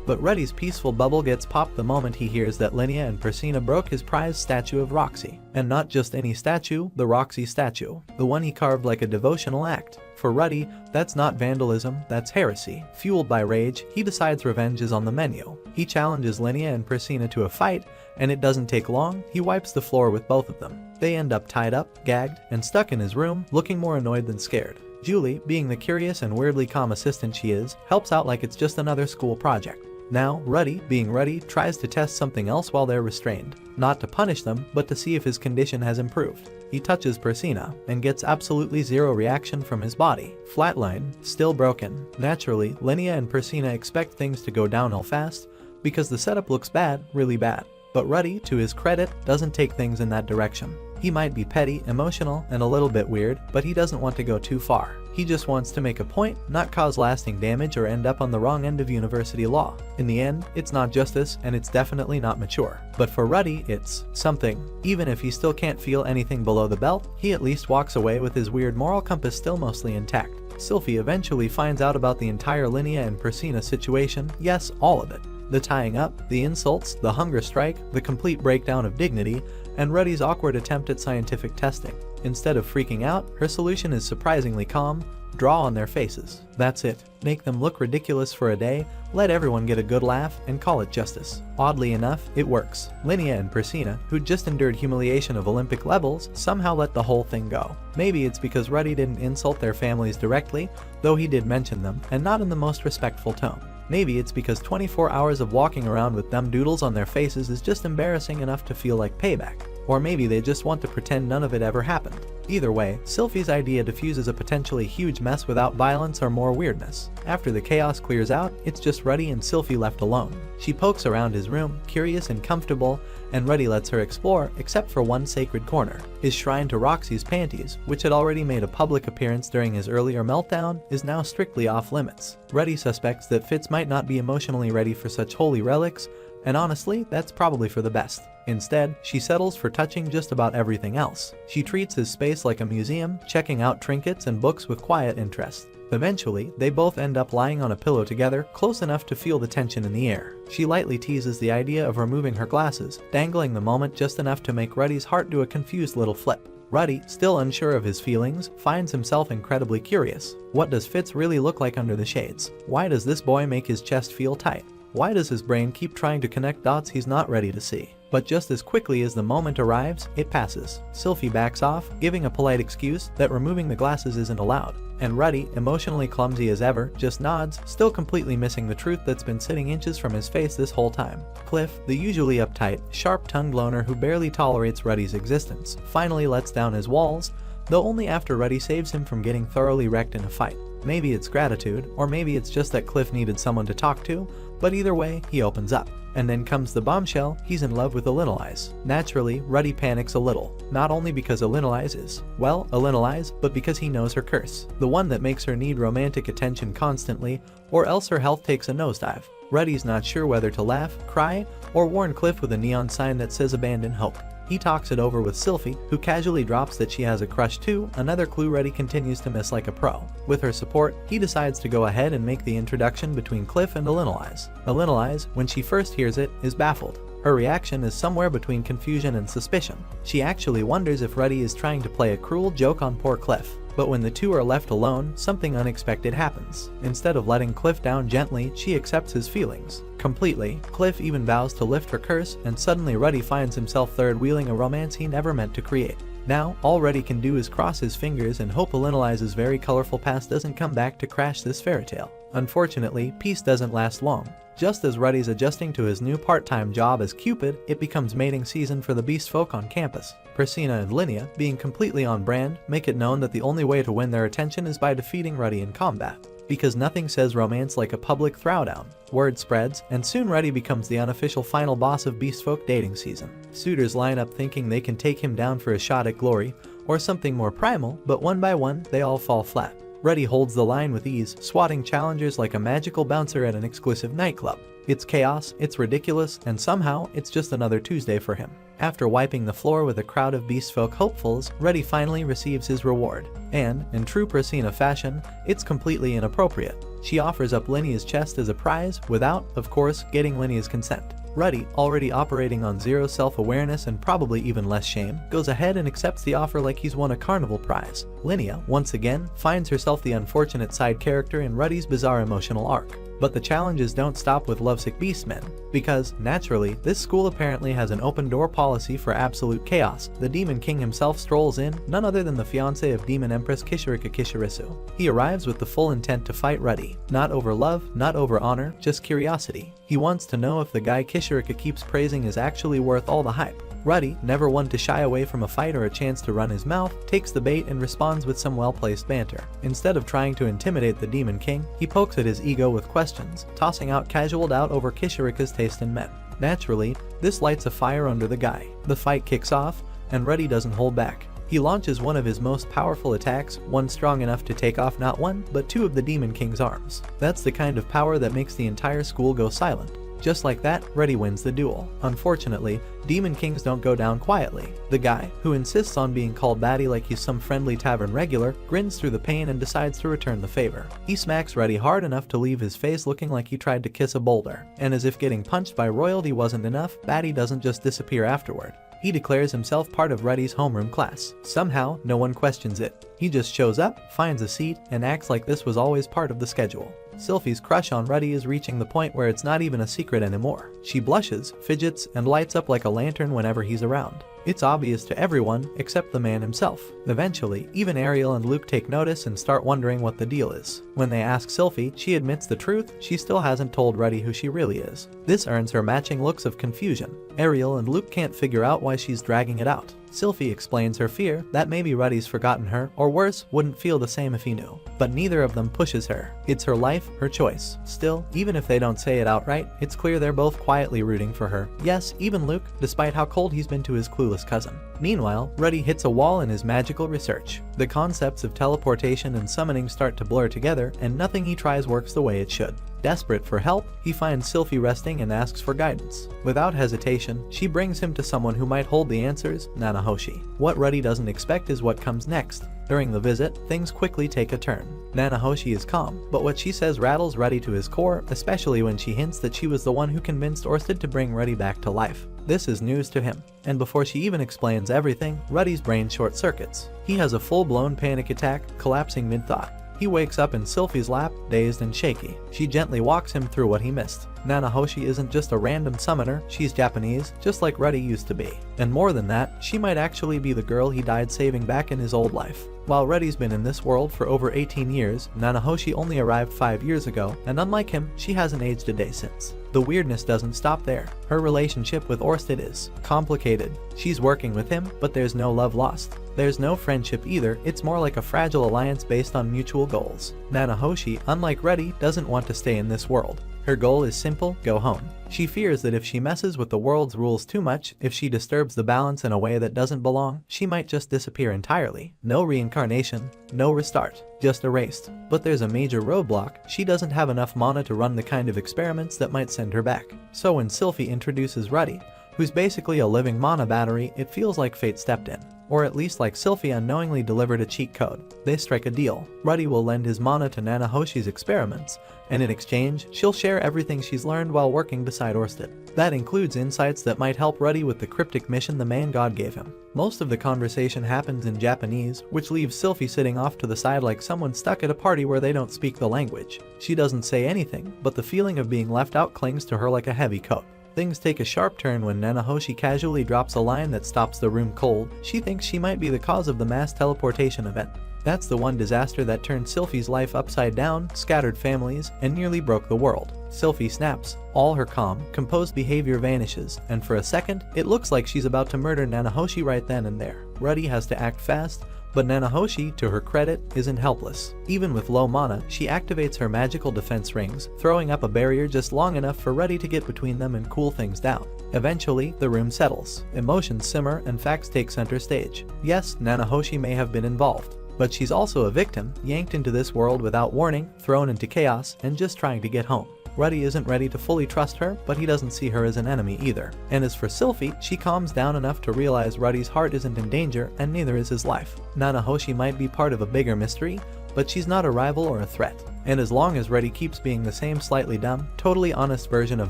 But Ruddy's peaceful bubble gets popped the moment he hears that Linnea and Persina broke his prized statue of Roxy. And not just any statue, the Roxy statue. The one he carved like a devotional act. For Ruddy, that's not vandalism, that's heresy. Fueled by rage, he decides revenge is on the menu. He challenges Linnea and Persina to a fight, and it doesn't take long, he wipes the floor with both of them. They end up tied up, gagged, and stuck in his room, looking more annoyed than scared. Julie, being the curious and weirdly calm assistant she is, helps out like it's just another school project. Now, Ruddy, being Ruddy, tries to test something else while they're restrained. Not to punish them, but to see if his condition has improved. He touches Persina, and gets absolutely 0 reaction from his body. Flatline, still broken. Naturally, Linnea and Persina expect things to go downhill fast, because the setup looks bad, really bad. But Ruddy, to his credit, doesn't take things in that direction. He might be petty, emotional, and a little bit weird, but he doesn't want to go too far. He just wants to make a point, not cause lasting damage or end up on the wrong end of university law. In the end, it's not justice, and it's definitely not mature. But for Ruddy, it's something. Even if he still can't feel anything below the belt, he at least walks away with his weird moral compass still mostly intact. Sylphie eventually finds out about the entire Linnea and Persina situation, yes, all of it. The tying up, the insults, the hunger strike, the complete breakdown of dignity, and Ruddy's awkward attempt at scientific testing. Instead of freaking out, her solution is surprisingly calm: draw on their faces. That's it. Make them look ridiculous for a day, let everyone get a good laugh, and call it justice. Oddly enough, it works. Linnea and Persina, who'd just endured humiliation of Olympic levels, somehow let the whole thing go. Maybe it's because Ruddy didn't insult their families directly, though he did mention them, and not in the most respectful tone. Maybe it's because 24 hours of walking around with dumb doodles on their faces is just embarrassing enough to feel like payback. Or maybe they just want to pretend none of it ever happened. Either way, Sylphie's idea diffuses a potentially huge mess without violence or more weirdness. After the chaos clears out, it's just Ruddy and Sylphie left alone. She pokes around his room, curious and comfortable, and Ruddy lets her explore, except for one sacred corner. His shrine to Roxy's panties, which had already made a public appearance during his earlier meltdown, is now strictly off limits. Ruddy suspects that Fitz might not be emotionally ready for such holy relics, and honestly, that's probably for the best. Instead, she settles for touching just about everything else. She treats his space like a museum, checking out trinkets and books with quiet interest. Eventually, they both end up lying on a pillow together, close enough to feel the tension in the air. She lightly teases the idea of removing her glasses, dangling the moment just enough to make Ruddy's heart do a confused little flip. Ruddy, still unsure of his feelings, finds himself incredibly curious. What does Fitz really look like under the shades? Why does this boy make his chest feel tight? Why does his brain keep trying to connect dots he's not ready to see? But just as quickly as the moment arrives, it passes. Sylphie backs off, giving a polite excuse that removing the glasses isn't allowed. And Ruddy, emotionally clumsy as ever, just nods, still completely missing the truth that's been sitting inches from his face this whole time. Cliff, the usually uptight, sharp-tongued loner who barely tolerates Ruddy's existence, finally lets down his walls, though only after Ruddy saves him from getting thoroughly wrecked in a fight. Maybe it's gratitude, or maybe it's just that Cliff needed someone to talk to, but either way, he opens up. And then comes the bombshell, he's in love with Elinolise. Naturally, Ruddy panics a little, not only because Elinolise is, well, Elinolise, but because he knows her curse, the one that makes her need romantic attention constantly, or else her health takes a nosedive. Ruddy's not sure whether to laugh, cry, or warn Cliff with a neon sign that says abandon hope. He talks it over with Sylphie, who casually drops that she has a crush too, another clue Ruddy continues to miss like a pro. With her support, he decides to go ahead and make the introduction between Cliff and Elinolise. Elinolise, when she first hears it, is baffled. Her reaction is somewhere between confusion and suspicion. She actually wonders if Ruddy is trying to play a cruel joke on poor Cliff. But when the two are left alone, something unexpected happens. Instead of letting Cliff down gently, she accepts his feelings completely. Cliff even vows to lift her curse, and suddenly Ruddy finds himself third-wheeling a romance he never meant to create. Now, all Ruddy can do is cross his fingers and hope Elinolise's very colorful past doesn't come back to crash this fairy tale. Unfortunately, peace doesn't last long. Just as Ruddy's adjusting to his new part-time job as Cupid, it becomes mating season for the beast folk on campus. Persina and Linnea, being completely on brand, make it known that the only way to win their attention is by defeating Ruddy in combat. Because nothing says romance like a public throwdown. Word spreads, and soon Ruddy becomes the unofficial final boss of beast folk dating season. Suitors line up thinking they can take him down for a shot at glory, or something more primal, but one by one, they all fall flat. Ruddy holds the line with ease, swatting challengers like a magical bouncer at an exclusive nightclub. It's chaos, it's ridiculous, and somehow, it's just another Tuesday for him. After wiping the floor with a crowd of beast folk hopefuls, Ruddy finally receives his reward. And, in true Persina fashion, it's completely inappropriate. She offers up Linnea's chest as a prize, without, of course, getting Linnea's consent. Ruddy, already operating on zero self-awareness and probably even less shame, goes ahead and accepts the offer like he's won a carnival prize. Linnea, once again, finds herself the unfortunate side character in Ruddy's bizarre emotional arc. But the challenges don't stop with lovesick beastmen, because, naturally, this school apparently has an open-door policy for absolute chaos. The Demon King himself strolls in, none other than the fiancé of Demon Empress Kishirika Kishirisu. He arrives with the full intent to fight Ruddy. Not over love, not over honor, just curiosity. He wants to know if the guy Kishirika keeps praising is actually worth all the hype. Ruddy, never one to shy away from a fight or a chance to run his mouth, takes the bait and responds with some well-placed banter. Instead of trying to intimidate the Demon King, he pokes at his ego with questions, tossing out casual doubt over Kishirika's taste in men. Naturally, this lights a fire under the guy. The fight kicks off, and Ruddy doesn't hold back. He launches one of his most powerful attacks, one strong enough to take off not one, but two of the Demon King's arms. That's the kind of power that makes the entire school go silent. Just like that, Ruddy wins the duel. Unfortunately, Demon Kings don't go down quietly. The guy, who insists on being called baddie like he's some friendly tavern regular, grins through the pain and decides to return the favor. He smacks Ruddy hard enough to leave his face looking like he tried to kiss a boulder. And as if getting punched by royalty wasn't enough, Baddie doesn't just disappear afterward. He declares himself part of Ruddy's homeroom class. Somehow, no one questions it. He just shows up, finds a seat, and acts like this was always part of the schedule. Sylphie's crush on Ruddy is reaching the point where it's not even a secret anymore. She blushes, fidgets, and lights up like a lantern whenever he's around. It's obvious to everyone except the man himself. Eventually, even Ariel and Luke take notice and start wondering what the deal is. When they ask Sylphie, she admits the truth, she still hasn't told Ruddy who she really is. This earns her matching looks of confusion. Ariel and Luke can't figure out why she's dragging it out. Sylphie explains her fear that maybe Ruddy's forgotten her, or worse, wouldn't feel the same if he knew. But neither of them pushes her. It's her life, her choice. Still, even if they don't say it outright, it's clear they're both quietly rooting for her. Yes, even Luke, despite how cold he's been to his clueless cousin. Meanwhile, Ruddy hits a wall in his magical research. The concepts of teleportation and summoning start to blur together, and nothing he tries works the way it should. Desperate for help, he finds Sylphie resting and asks for guidance. Without hesitation, she brings him to someone who might hold the answers, Nanahoshi. What Ruddy doesn't expect is what comes next. During the visit, things quickly take a turn. Nanahoshi is calm, but what she says rattles Ruddy to his core, especially when she hints that she was the one who convinced Orsted to bring Ruddy back to life. This is news to him, and before she even explains everything, Ruddy's brain short-circuits. He has a full-blown panic attack, collapsing mid-thought. He wakes up in Sylphie's lap, dazed and shaky. She gently walks him through what he missed. Nanahoshi isn't just a random summoner, she's Japanese, just like Ruddy used to be. And more than that, she might actually be the girl he died saving back in his old life. While Ruddy's been in this world for over 18 years, Nanahoshi only arrived 5 years ago, and unlike him, she hasn't aged a day since. The weirdness doesn't stop there. Her relationship with Orsted is complicated. She's working with him, but there's no love lost. There's no friendship either, it's more like a fragile alliance based on mutual goals. Nanahoshi, unlike Ruddy, doesn't want to stay in this world. Her goal is simple: go home. She fears that if she messes with the world's rules too much, if she disturbs the balance in a way that doesn't belong, she might just disappear entirely. No reincarnation, no restart, just erased. But there's a major roadblock: she doesn't have enough mana to run the kind of experiments that might send her back. So when Sylphie introduces Ruddy, who's basically a living mana battery, it feels like fate stepped in. Or at least like Sylphie unknowingly delivered a cheat code. They strike a deal. Ruddy will lend his mana to Nanahoshi's experiments, and in exchange, she'll share everything she's learned while working beside Orsted. That includes insights that might help Ruddy with the cryptic mission the man god gave him. Most of the conversation happens in Japanese, which leaves Sylphie sitting off to the side like someone stuck at a party where they don't speak the language. She doesn't say anything, but the feeling of being left out clings to her like a heavy coat. Things take a sharp turn when Nanahoshi casually drops a line that stops the room cold. She thinks she might be the cause of the mass teleportation event. That's the one disaster that turned Sylphie's life upside down, scattered families, and nearly broke the world. Sylphie snaps. All her calm, composed behavior vanishes, and for a second, it looks like she's about to murder Nanahoshi right then and there. Ruddy has to act fast, but Nanahoshi, to her credit, isn't helpless. Even with low mana, she activates her magical defense rings, throwing up a barrier just long enough for Ruddy to get between them and cool things down. Eventually, the room settles. Emotions simmer and facts take center stage. Yes, Nanahoshi may have been involved, but she's also a victim, yanked into this world without warning, thrown into chaos, and just trying to get home. Ruddy isn't ready to fully trust her, but he doesn't see her as an enemy either. And as for Sylphie, she calms down enough to realize Ruddy's heart isn't in danger, and neither is his life. Nanahoshi might be part of a bigger mystery, but she's not a rival or a threat. And as long as Ruddy keeps being the same slightly dumb, totally honest version of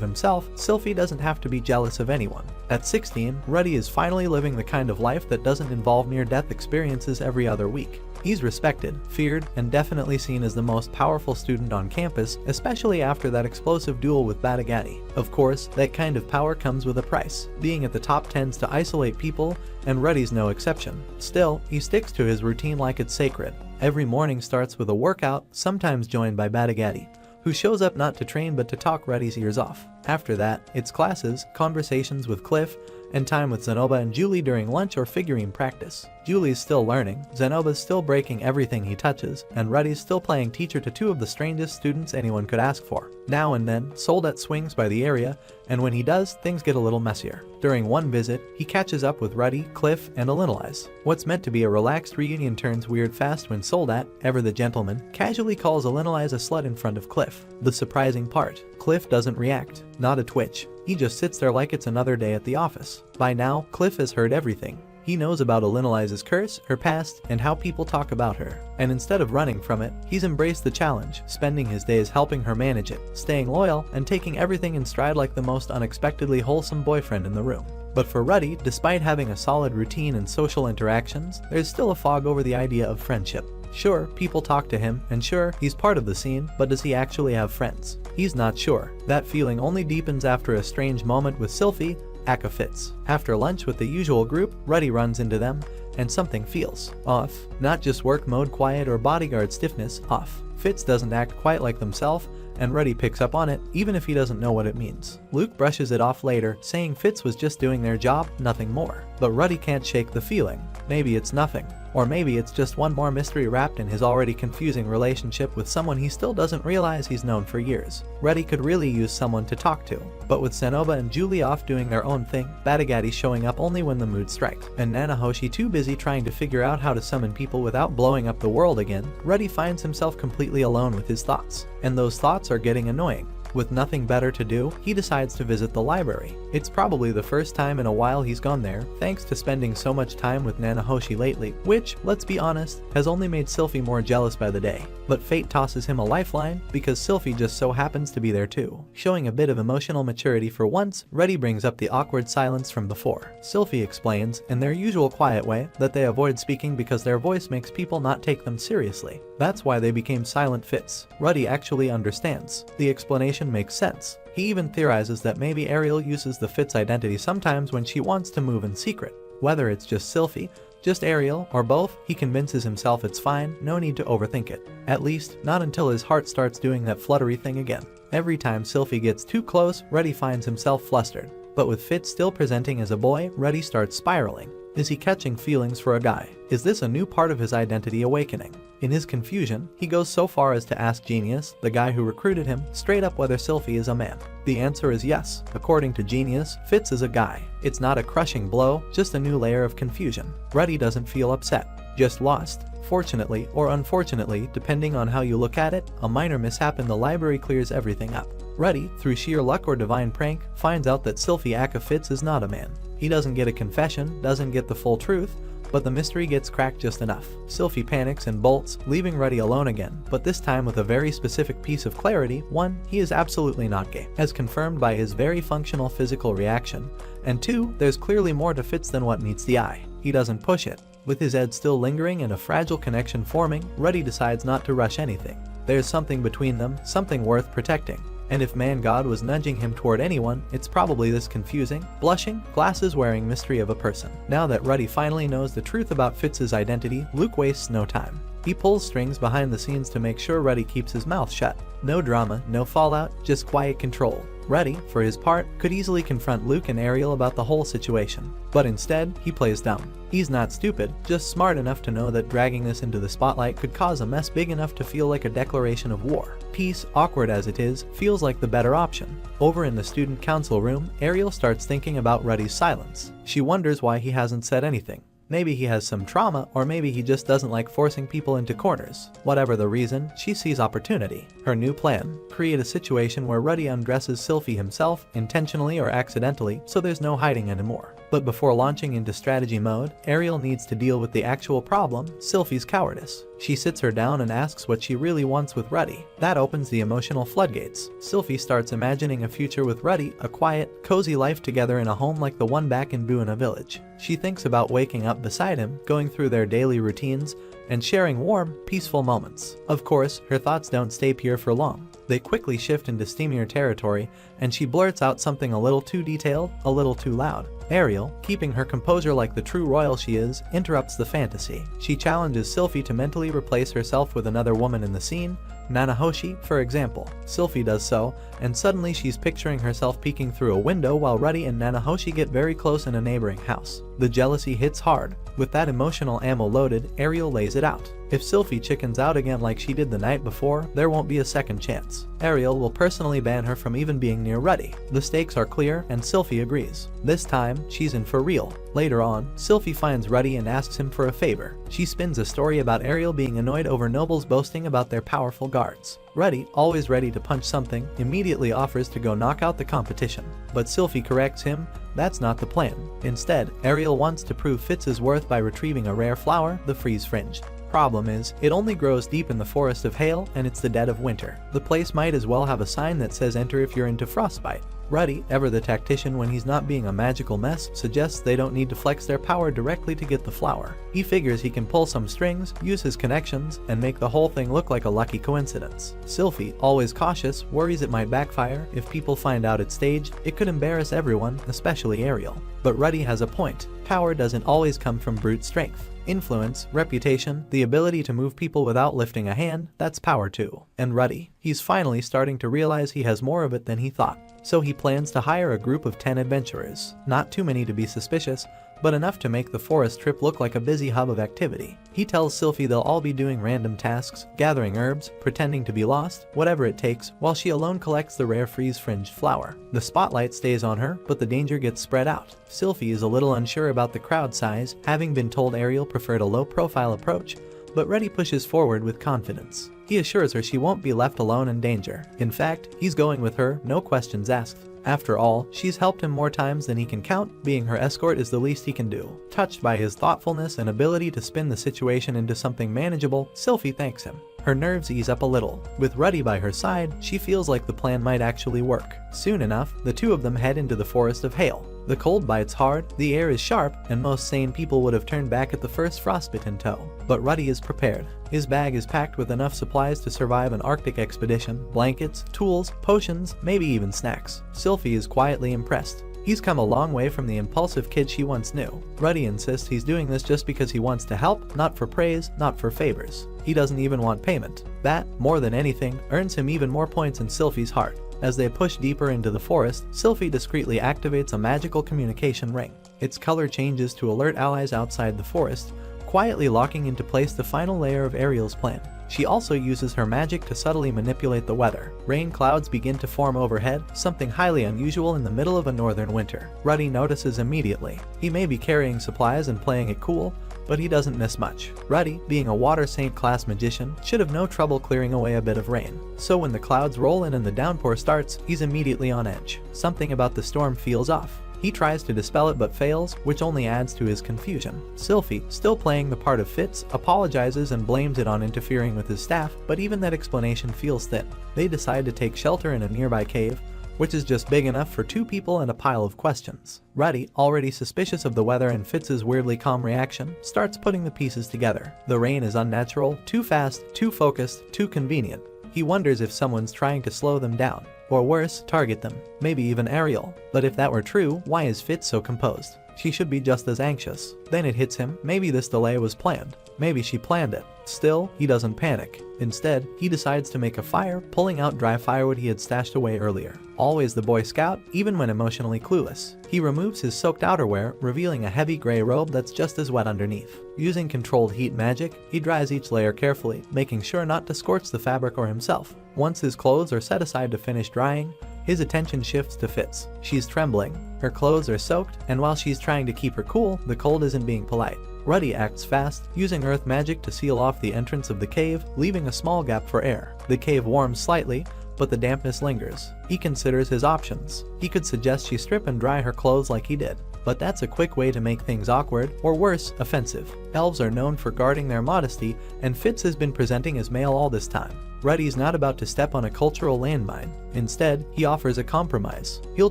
himself, Sylphie doesn't have to be jealous of anyone. At 16, Ruddy is finally living the kind of life that doesn't involve near-death experiences every other week. He's respected, feared, and definitely seen as the most powerful student on campus, especially after that explosive duel with Batagati. Of course, that kind of power comes with a price. Being at the top tends to isolate people, and Ruddy's no exception. Still, he sticks to his routine like it's sacred. Every morning starts with a workout, sometimes joined by Batagati, who shows up not to train but to talk Ruddy's ears off. After that, it's classes, conversations with Cliff, and time with Zenoba and Julie during lunch or figurine practice. Julie's still learning, Zenoba's still breaking everything he touches, and Ruddy's still playing teacher to two of the strangest students anyone could ask for. Now and then, Soldat swings by the area, and when he does, things get a little messier. During one visit, he catches up with Ruddy, Cliff, and Alinalize. What's meant to be a relaxed reunion turns weird fast when Soldat, ever the gentleman, casually calls Alinalize a slut in front of Cliff. The surprising part, Cliff doesn't react, not a twitch. He just sits there like it's another day at the office. By now, Cliff has heard everything. He knows about Alinalize's curse, her past, and how people talk about her. And instead of running from it, he's embraced the challenge, spending his days helping her manage it, staying loyal, and taking everything in stride like the most unexpectedly wholesome boyfriend in the room. But for Ruddy, despite having a solid routine and social interactions, there's still a fog over the idea of friendship. Sure, people talk to him, and sure, he's part of the scene, but does he actually have friends? He's not sure. That feeling only deepens after a strange moment with Sylphie, aka Fitz. After lunch with the usual group, Ruddy runs into them, and something feels off. Not just work mode quiet or bodyguard stiffness, off. Fitz doesn't act quite like themselves, and Ruddy picks up on it, even if he doesn't know what it means. Luke brushes it off later, saying Fitz was just doing their job, nothing more. But Ruddy can't shake the feeling. Maybe it's nothing. Or maybe it's just one more mystery wrapped in his already confusing relationship with someone he still doesn't realize he's known for years. Ruddy could really use someone to talk to. But with Zenoba and Julie off doing their own thing, Batagati showing up only when the mood strikes, and Nanahoshi too busy trying to figure out how to summon people without blowing up the world again, Ruddy finds himself completely alone with his thoughts. And those thoughts are getting annoying. With nothing better to do, he decides to visit the library. It's probably the first time in a while he's gone there, thanks to spending so much time with Nanahoshi lately, which, let's be honest, has only made Sylphie more jealous by the day. But fate tosses him a lifeline, because Sylphie just so happens to be there too. Showing a bit of emotional maturity for once, Ruddy brings up the awkward silence from before. Sylphie explains, in their usual quiet way, that they avoid speaking because their voice makes people not take them seriously. That's why they became silent Fits. Ruddy actually understands. The explanation situation makes sense. He even theorizes that maybe Ariel uses the Fitz identity sometimes when she wants to move in secret. Whether it's just Sylphie, just Ariel, or both, he convinces himself it's fine, no need to overthink it. At least, not until his heart starts doing that fluttery thing again. Every time Sylphie gets too close, Ruddy finds himself flustered. But with Fitz still presenting as a boy, Ruddy starts spiraling. Is he catching feelings for a guy? Is this a new part of his identity awakening? In his confusion, he goes so far as to ask Genius, the guy who recruited him, straight up whether Sylphie is a man. The answer is yes. According to Genius, Fitz is a guy. It's not a crushing blow, just a new layer of confusion. Ruddy doesn't feel upset, just lost. Fortunately, or unfortunately, depending on how you look at it, a minor mishap in the library clears everything up. Ruddy, through sheer luck or divine prank, finds out that Sylphie aka Fitz is not a man. He doesn't get a confession, doesn't get the full truth, but the mystery gets cracked just enough. Sylphie panics and bolts, leaving Ruddy alone again, but this time with a very specific piece of clarity. 1. He is absolutely not gay, as confirmed by his very functional physical reaction, and 2. There's clearly more to Fitz than what meets the eye. He doesn't push it. With his Ed still lingering and a fragile connection forming, Ruddy decides not to rush anything. There's something between them, something worth protecting. And if Man-God was nudging him toward anyone, it's probably this confusing, blushing, glasses-wearing mystery of a person. Now that Ruddy finally knows the truth about Fitz's identity, Luke wastes no time. He pulls strings behind the scenes to make sure Ruddy keeps his mouth shut. No drama, no fallout, just quiet control. Ruddy, for his part, could easily confront Luke and Ariel about the whole situation. But instead, he plays dumb. He's not stupid, just smart enough to know that dragging this into the spotlight could cause a mess big enough to feel like a declaration of war. Peace, awkward as it is, feels like the better option. Over in the student council room, Ariel starts thinking about Ruddy's silence. She wonders why he hasn't said anything. Maybe he has some trauma, or maybe he just doesn't like forcing people into corners. Whatever the reason, she sees opportunity. Her new plan: create a situation where Ruddy undresses Sylphie himself, intentionally or accidentally, so there's no hiding anymore. But before launching into strategy mode, Ariel needs to deal with the actual problem, Sylphie's cowardice. She sits her down and asks what she really wants with Ruddy. That opens the emotional floodgates. Sylphie starts imagining a future with Ruddy, a quiet, cozy life together in a home like the one back in Buena Village. She thinks about waking up beside him, going through their daily routines, and sharing warm, peaceful moments. Of course, her thoughts don't stay pure for long. They quickly shift into steamier territory, and she blurts out something a little too detailed, a little too loud. Ariel, keeping her composure like the true royal she is, interrupts the fantasy. She challenges Sylphie to mentally replace herself with another woman in the scene, Nanahoshi, for example. Sylphie does so, and suddenly she's picturing herself peeking through a window while Ruddy and Nanahoshi get very close in a neighboring house. The jealousy hits hard. With that emotional ammo loaded, Ariel lays it out. If Sylphie chickens out again like she did the night before, there won't be a second chance. Ariel will personally ban her from even being near Ruddy. The stakes are clear, and Sylphie agrees. This time, she's in for real. Later on, Sylphie finds Ruddy and asks him for a favor. She spins a story about Ariel being annoyed over nobles boasting about their powerful guards. Ruddy, always ready to punch something, immediately offers to go knock out the competition. But Sylphie corrects him. That's not the plan. Instead, Ariel wants to prove Fitz's worth by retrieving a rare flower, the Freeze Fringe. Problem is, it only grows deep in the Forest of Hail, and it's the dead of winter. The place might as well have a sign that says enter if you're into frostbite. Ruddy, ever the tactician when he's not being a magical mess, suggests they don't need to flex their power directly to get the flower. He figures he can pull some strings, use his connections, and make the whole thing look like a lucky coincidence. Sylphie, always cautious, worries it might backfire. If people find out it's staged, it could embarrass everyone, especially Ariel. But Ruddy has a point. Power doesn't always come from brute strength. Influence, reputation, the ability to move people without lifting a hand, that's power too. And Ruddy, he's finally starting to realize he has more of it than he thought. So he plans to hire a group of 10 adventurers. Not too many to be suspicious, but enough to make the forest trip look like a busy hub of activity. He tells Sylphie they'll all be doing random tasks, gathering herbs, pretending to be lost, whatever it takes, while she alone collects the rare freeze-fringed flower. The spotlight stays on her, but the danger gets spread out. Sylphie is a little unsure about the crowd size, having been told Ariel preferred a low-profile approach, but Ruddy pushes forward with confidence. He assures her she won't be left alone in danger. In fact, he's going with her, no questions asked. After all, she's helped him more times than he can count. Being her escort is the least he can do. Touched by his thoughtfulness and ability to spin the situation into something manageable, Sylphie thanks him. Her nerves ease up a little. With Ruddy by her side, she feels like the plan might actually work. Soon enough, the two of them head into the Forest of Hail. The cold bites hard, the air is sharp, and most sane people would have turned back at the first frostbite in tow. But Ruddy is prepared. His bag is packed with enough supplies to survive an Arctic expedition: blankets, tools, potions, maybe even snacks. Sylphie is quietly impressed. He's come a long way from the impulsive kid she once knew. Ruddy insists he's doing this just because he wants to help, not for praise, not for favors. He doesn't even want payment. That, more than anything, earns him even more points in Sylphie's heart. As they push deeper into the forest, Sylphie discreetly activates a magical communication ring. Its color changes to alert allies outside the forest, quietly locking into place the final layer of Ariel's plan. She also uses her magic to subtly manipulate the weather. Rain clouds begin to form overhead, something highly unusual in the middle of a northern winter. Ruddy notices immediately. He may be carrying supplies and playing it cool, but he doesn't miss much. Ruddy, being a water saint class magician, should have no trouble clearing away a bit of rain. So when the clouds roll in and the downpour starts, he's immediately on edge. Something about the storm feels off. He tries to dispel it but fails, which only adds to his confusion. Sylphie, still playing the part of Fitz, apologizes and blames it on interfering with his staff, but even that explanation feels thin. They decide to take shelter in a nearby cave, which is just big enough for 2 people and a pile of questions. Ruddy, already suspicious of the weather and Fitz's weirdly calm reaction, starts putting the pieces together. The rain is unnatural, too fast, too focused, too convenient. He wonders if someone's trying to slow them down, or worse, target them, maybe even Ariel. But if that were true, why is Fitz so composed? She should be just as anxious. Then it hits him, maybe this delay was planned. Maybe she planned it. Still, he doesn't panic. Instead, he decides to make a fire, pulling out dry firewood he had stashed away earlier. Always the Boy Scout, even when emotionally clueless. He removes his soaked outerwear, revealing a heavy gray robe that's just as wet underneath. Using controlled heat magic, he dries each layer carefully, making sure not to scorch the fabric or himself. Once his clothes are set aside to finish drying, his attention shifts to Fitz. She's trembling, her clothes are soaked, and while she's trying to keep her cool, the cold isn't being polite. Ruddy acts fast, using earth magic to seal off the entrance of the cave, leaving a small gap for air. The cave warms slightly, but the dampness lingers. He considers his options. He could suggest she strip and dry her clothes like he did. But that's a quick way to make things awkward, or worse, offensive. Elves are known for guarding their modesty, and Fitz has been presenting as male all this time. Ruddy's not about to step on a cultural landmine. Instead, he offers a compromise. He'll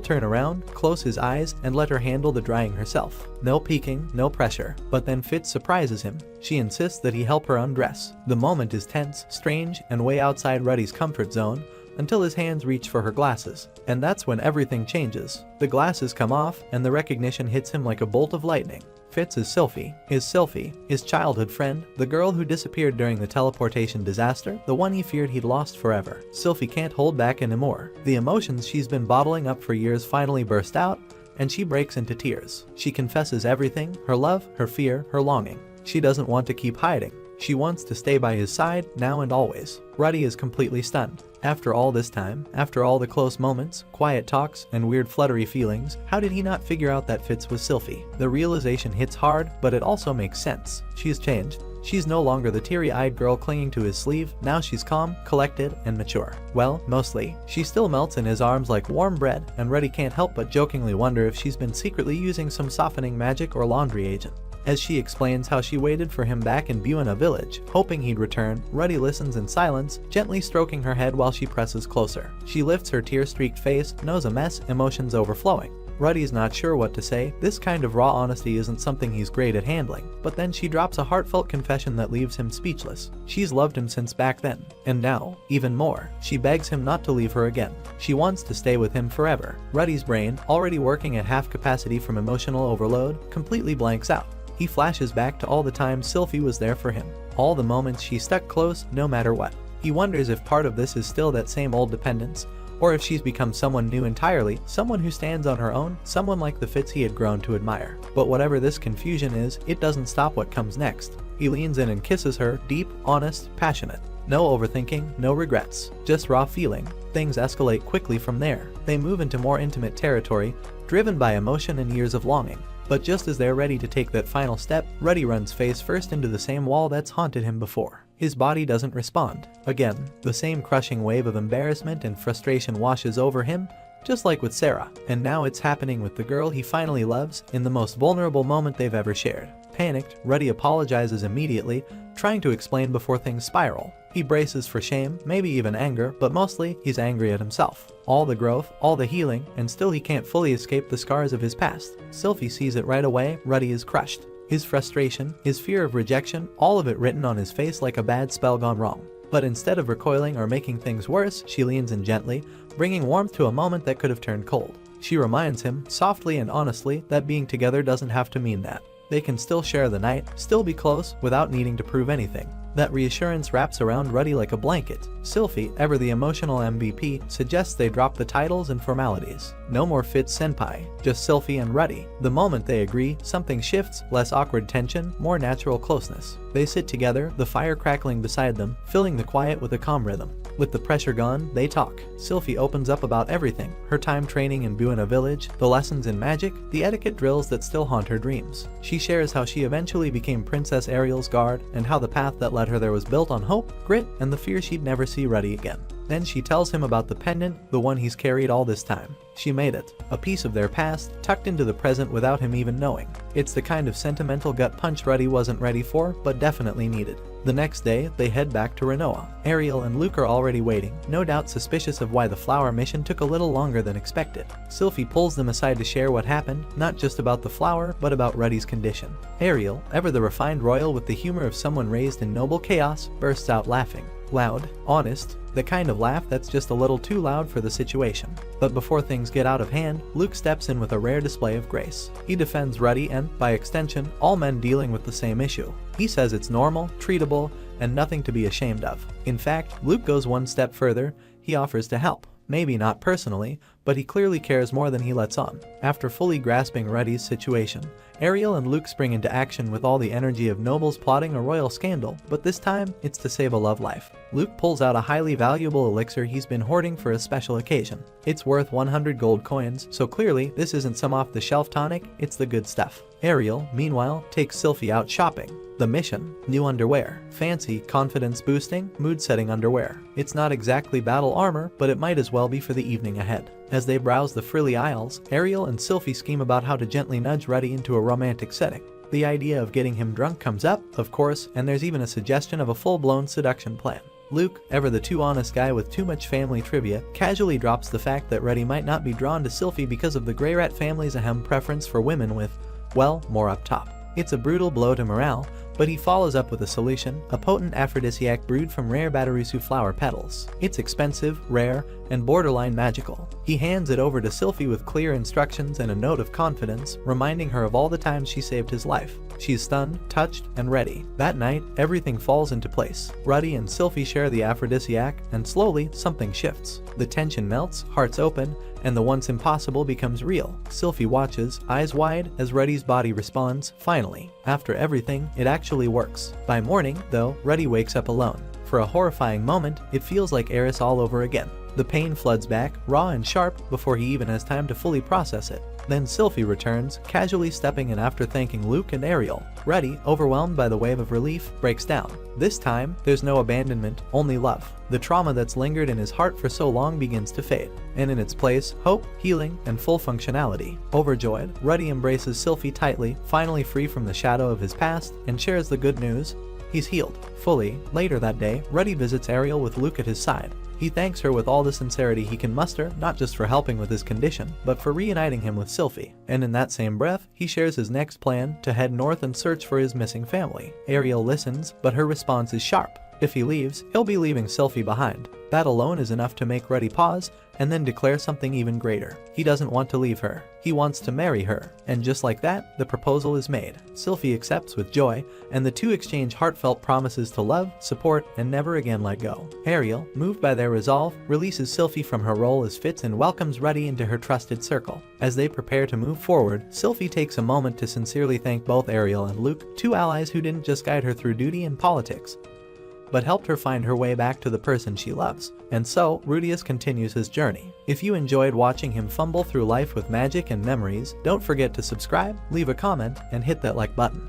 turn around, close his eyes, and let her handle the drying herself. No peeking, no pressure. But then Fitz surprises him. She insists that he help her undress. The moment is tense, strange, and way outside Ruddy's comfort zone, until his hands reach for her glasses. And that's when everything changes. The glasses come off, and the recognition hits him like a bolt of lightning. Fitz is Sylphie, his childhood friend, the girl who disappeared during the teleportation disaster, the one he feared he'd lost forever. Sylphie can't hold back anymore. The emotions she's been bottling up for years finally burst out, and she breaks into tears. She confesses everything, her love, her fear, her longing. She doesn't want to keep hiding. She wants to stay by his side, now and always. Ruddy is completely stunned. After all this time, after all the close moments, quiet talks, and weird fluttery feelings, how did he not figure out that Fitz was Sylphie? The realization hits hard, but it also makes sense. She's changed. She's no longer the teary-eyed girl clinging to his sleeve, now she's calm, collected, and mature. Well, mostly. She still melts in his arms like warm bread, and Ruddy can't help but jokingly wonder if she's been secretly using some softening magic or laundry agent. As she explains how she waited for him back in Buena Village, hoping he'd return, Ruddy listens in silence, gently stroking her head while she presses closer. She lifts her tear-streaked face, knows a mess, emotions overflowing. Ruddy's not sure what to say. This kind of raw honesty isn't something he's great at handling. But then she drops a heartfelt confession that leaves him speechless. She's loved him since back then. And now, even more. She begs him not to leave her again. She wants to stay with him forever. Ruddy's brain, already working at half capacity from emotional overload, completely blanks out. He flashes back to all the times Sylphie was there for him. All the moments she stuck close, no matter what. He wonders if part of this is still that same old dependence, or if she's become someone new entirely, someone who stands on her own, someone like the Fitz he had grown to admire. But whatever this confusion is, it doesn't stop what comes next. He leans in and kisses her, deep, honest, passionate. No overthinking, no regrets, just raw feeling. Things escalate quickly from there. They move into more intimate territory, driven by emotion and years of longing. But just as they're ready to take that final step, Ruddy runs face first into the same wall that's haunted him before. His body doesn't respond. Again, the same crushing wave of embarrassment and frustration washes over him, just like with Sarah. And now it's happening with the girl he finally loves, in the most vulnerable moment they've ever shared. Panicked, Ruddy apologizes immediately, trying to explain before things spiral. He braces for shame, maybe even anger, but mostly he's angry at himself. All the growth, all the healing, and still he can't fully escape the scars of his past. Sylphie sees it right away. Ruddy is crushed. His frustration, his fear of rejection, all of it written on his face like a bad spell gone wrong. But instead of recoiling or making things worse, she leans in gently, bringing warmth to a moment that could have turned cold. She reminds him, softly and honestly, that being together doesn't have to mean that. They can still share the night, still be close, without needing to prove anything. That reassurance wraps around Ruddy like a blanket. Sylphie, ever the emotional MVP, suggests they drop the titles and formalities. No more Fitz senpai, just Sylphie and Ruddy. The moment they agree, something shifts, less awkward tension, more natural closeness. They sit together, the fire crackling beside them, filling the quiet with a calm rhythm. With the pressure gone, they talk. Sylphie opens up about everything, her time training in Buena Village, the lessons in magic, the etiquette drills that still haunt her dreams. She shares how she eventually became Princess Ariel's guard, and how the path that led her there was built on hope, grit, and the fear she'd never see Ruddy again. Then she tells him about the pendant, the one he's carried all this time. She made it, a piece of their past, tucked into the present without him even knowing. It's the kind of sentimental gut punch Ruddy wasn't ready for, but definitely needed. The next day, they head back to Rinoa. Ariel and Luke are already waiting, no doubt suspicious of why the flower mission took a little longer than expected. Sylphie pulls them aside to share what happened, not just about the flower, but about Ruddy's condition. Ariel, ever the refined royal with the humor of someone raised in noble chaos, bursts out laughing. Loud, honest, the kind of laugh that's just a little too loud for the situation. But before things get out of hand, Luke steps in with a rare display of grace. He defends Ruddy and, by extension, all men dealing with the same issue. He says it's normal, treatable, and nothing to be ashamed of. In fact, Luke goes one step further. He offers to help. Maybe not personally, but he clearly cares more than he lets on. After fully grasping Ruddy's situation, Ariel and Luke spring into action with all the energy of nobles plotting a royal scandal, but this time, it's to save a love life. Luke pulls out a highly valuable elixir he's been hoarding for a special occasion. It's worth 100 gold coins, so clearly this isn't some off-the-shelf tonic, it's the good stuff. Ariel, meanwhile, takes Sylphie out shopping. The mission: new underwear. Fancy, confidence-boosting, mood-setting underwear. It's not exactly battle armor, but it might as well be for the evening ahead. As they browse the frilly aisles, Ariel and Sylphie scheme about how to gently nudge Ruddy into a romantic setting. The idea of getting him drunk comes up, of course, and there's even a suggestion of a full-blown seduction plan. Luke, ever the too honest guy with too much family trivia, casually drops the fact that Ruddy might not be drawn to Sylphie because of the Greyrat family's ahem preference for women with, well, more up top. It's a brutal blow to morale, but he follows up with a solution, a potent aphrodisiac brewed from rare Badarisu flower petals. It's expensive, rare, and borderline magical. He hands it over to Sylphie with clear instructions and a note of confidence, reminding her of all the times she saved his life. She's stunned, touched, and ready. That night, everything falls into place. Ruddy and Sylphie share the aphrodisiac, and slowly, something shifts. The tension melts, hearts open, and the once impossible becomes real. Sylphie watches, eyes wide, as Ruddy's body responds, finally. After everything, it actually works. By morning, though, Ruddy wakes up alone. For a horrifying moment, it feels like Eris all over again. The pain floods back, raw and sharp, before he even has time to fully process it. Then Sylphie returns, casually stepping in after thanking Luke and Ariel. Ruddy, overwhelmed by the wave of relief, breaks down. This time, there's no abandonment, only love. The trauma that's lingered in his heart for so long begins to fade, and in its place, hope, healing, and full functionality. Overjoyed, Ruddy embraces Sylphie tightly, finally free from the shadow of his past, and shares the good news: he's healed, fully. Later that day, Ruddy visits Ariel with Luke at his side. He thanks her with all the sincerity he can muster, not just for helping with his condition, but for reuniting him with Sylphie. And in that same breath, he shares his next plan: to head north and search for his missing family. Ariel listens, but her response is sharp. If he leaves, he'll be leaving Sylphie behind. That alone is enough to make Ruddy pause, and then declare something even greater. He doesn't want to leave her. He wants to marry her. And just like that, the proposal is made. Sylphie accepts with joy, and the two exchange heartfelt promises to love, support, and never again let go. Ariel, moved by their resolve, releases Sylphie from her role as Fitz and welcomes Ruddy into her trusted circle. As they prepare to move forward, Sylphie takes a moment to sincerely thank both Ariel and Luke, two allies who didn't just guide her through duty and politics, but helped her find her way back to the person she loves. And so, Rudius continues his journey. If you enjoyed watching him fumble through life with magic and memories, don't forget to subscribe, leave a comment, and hit that like button.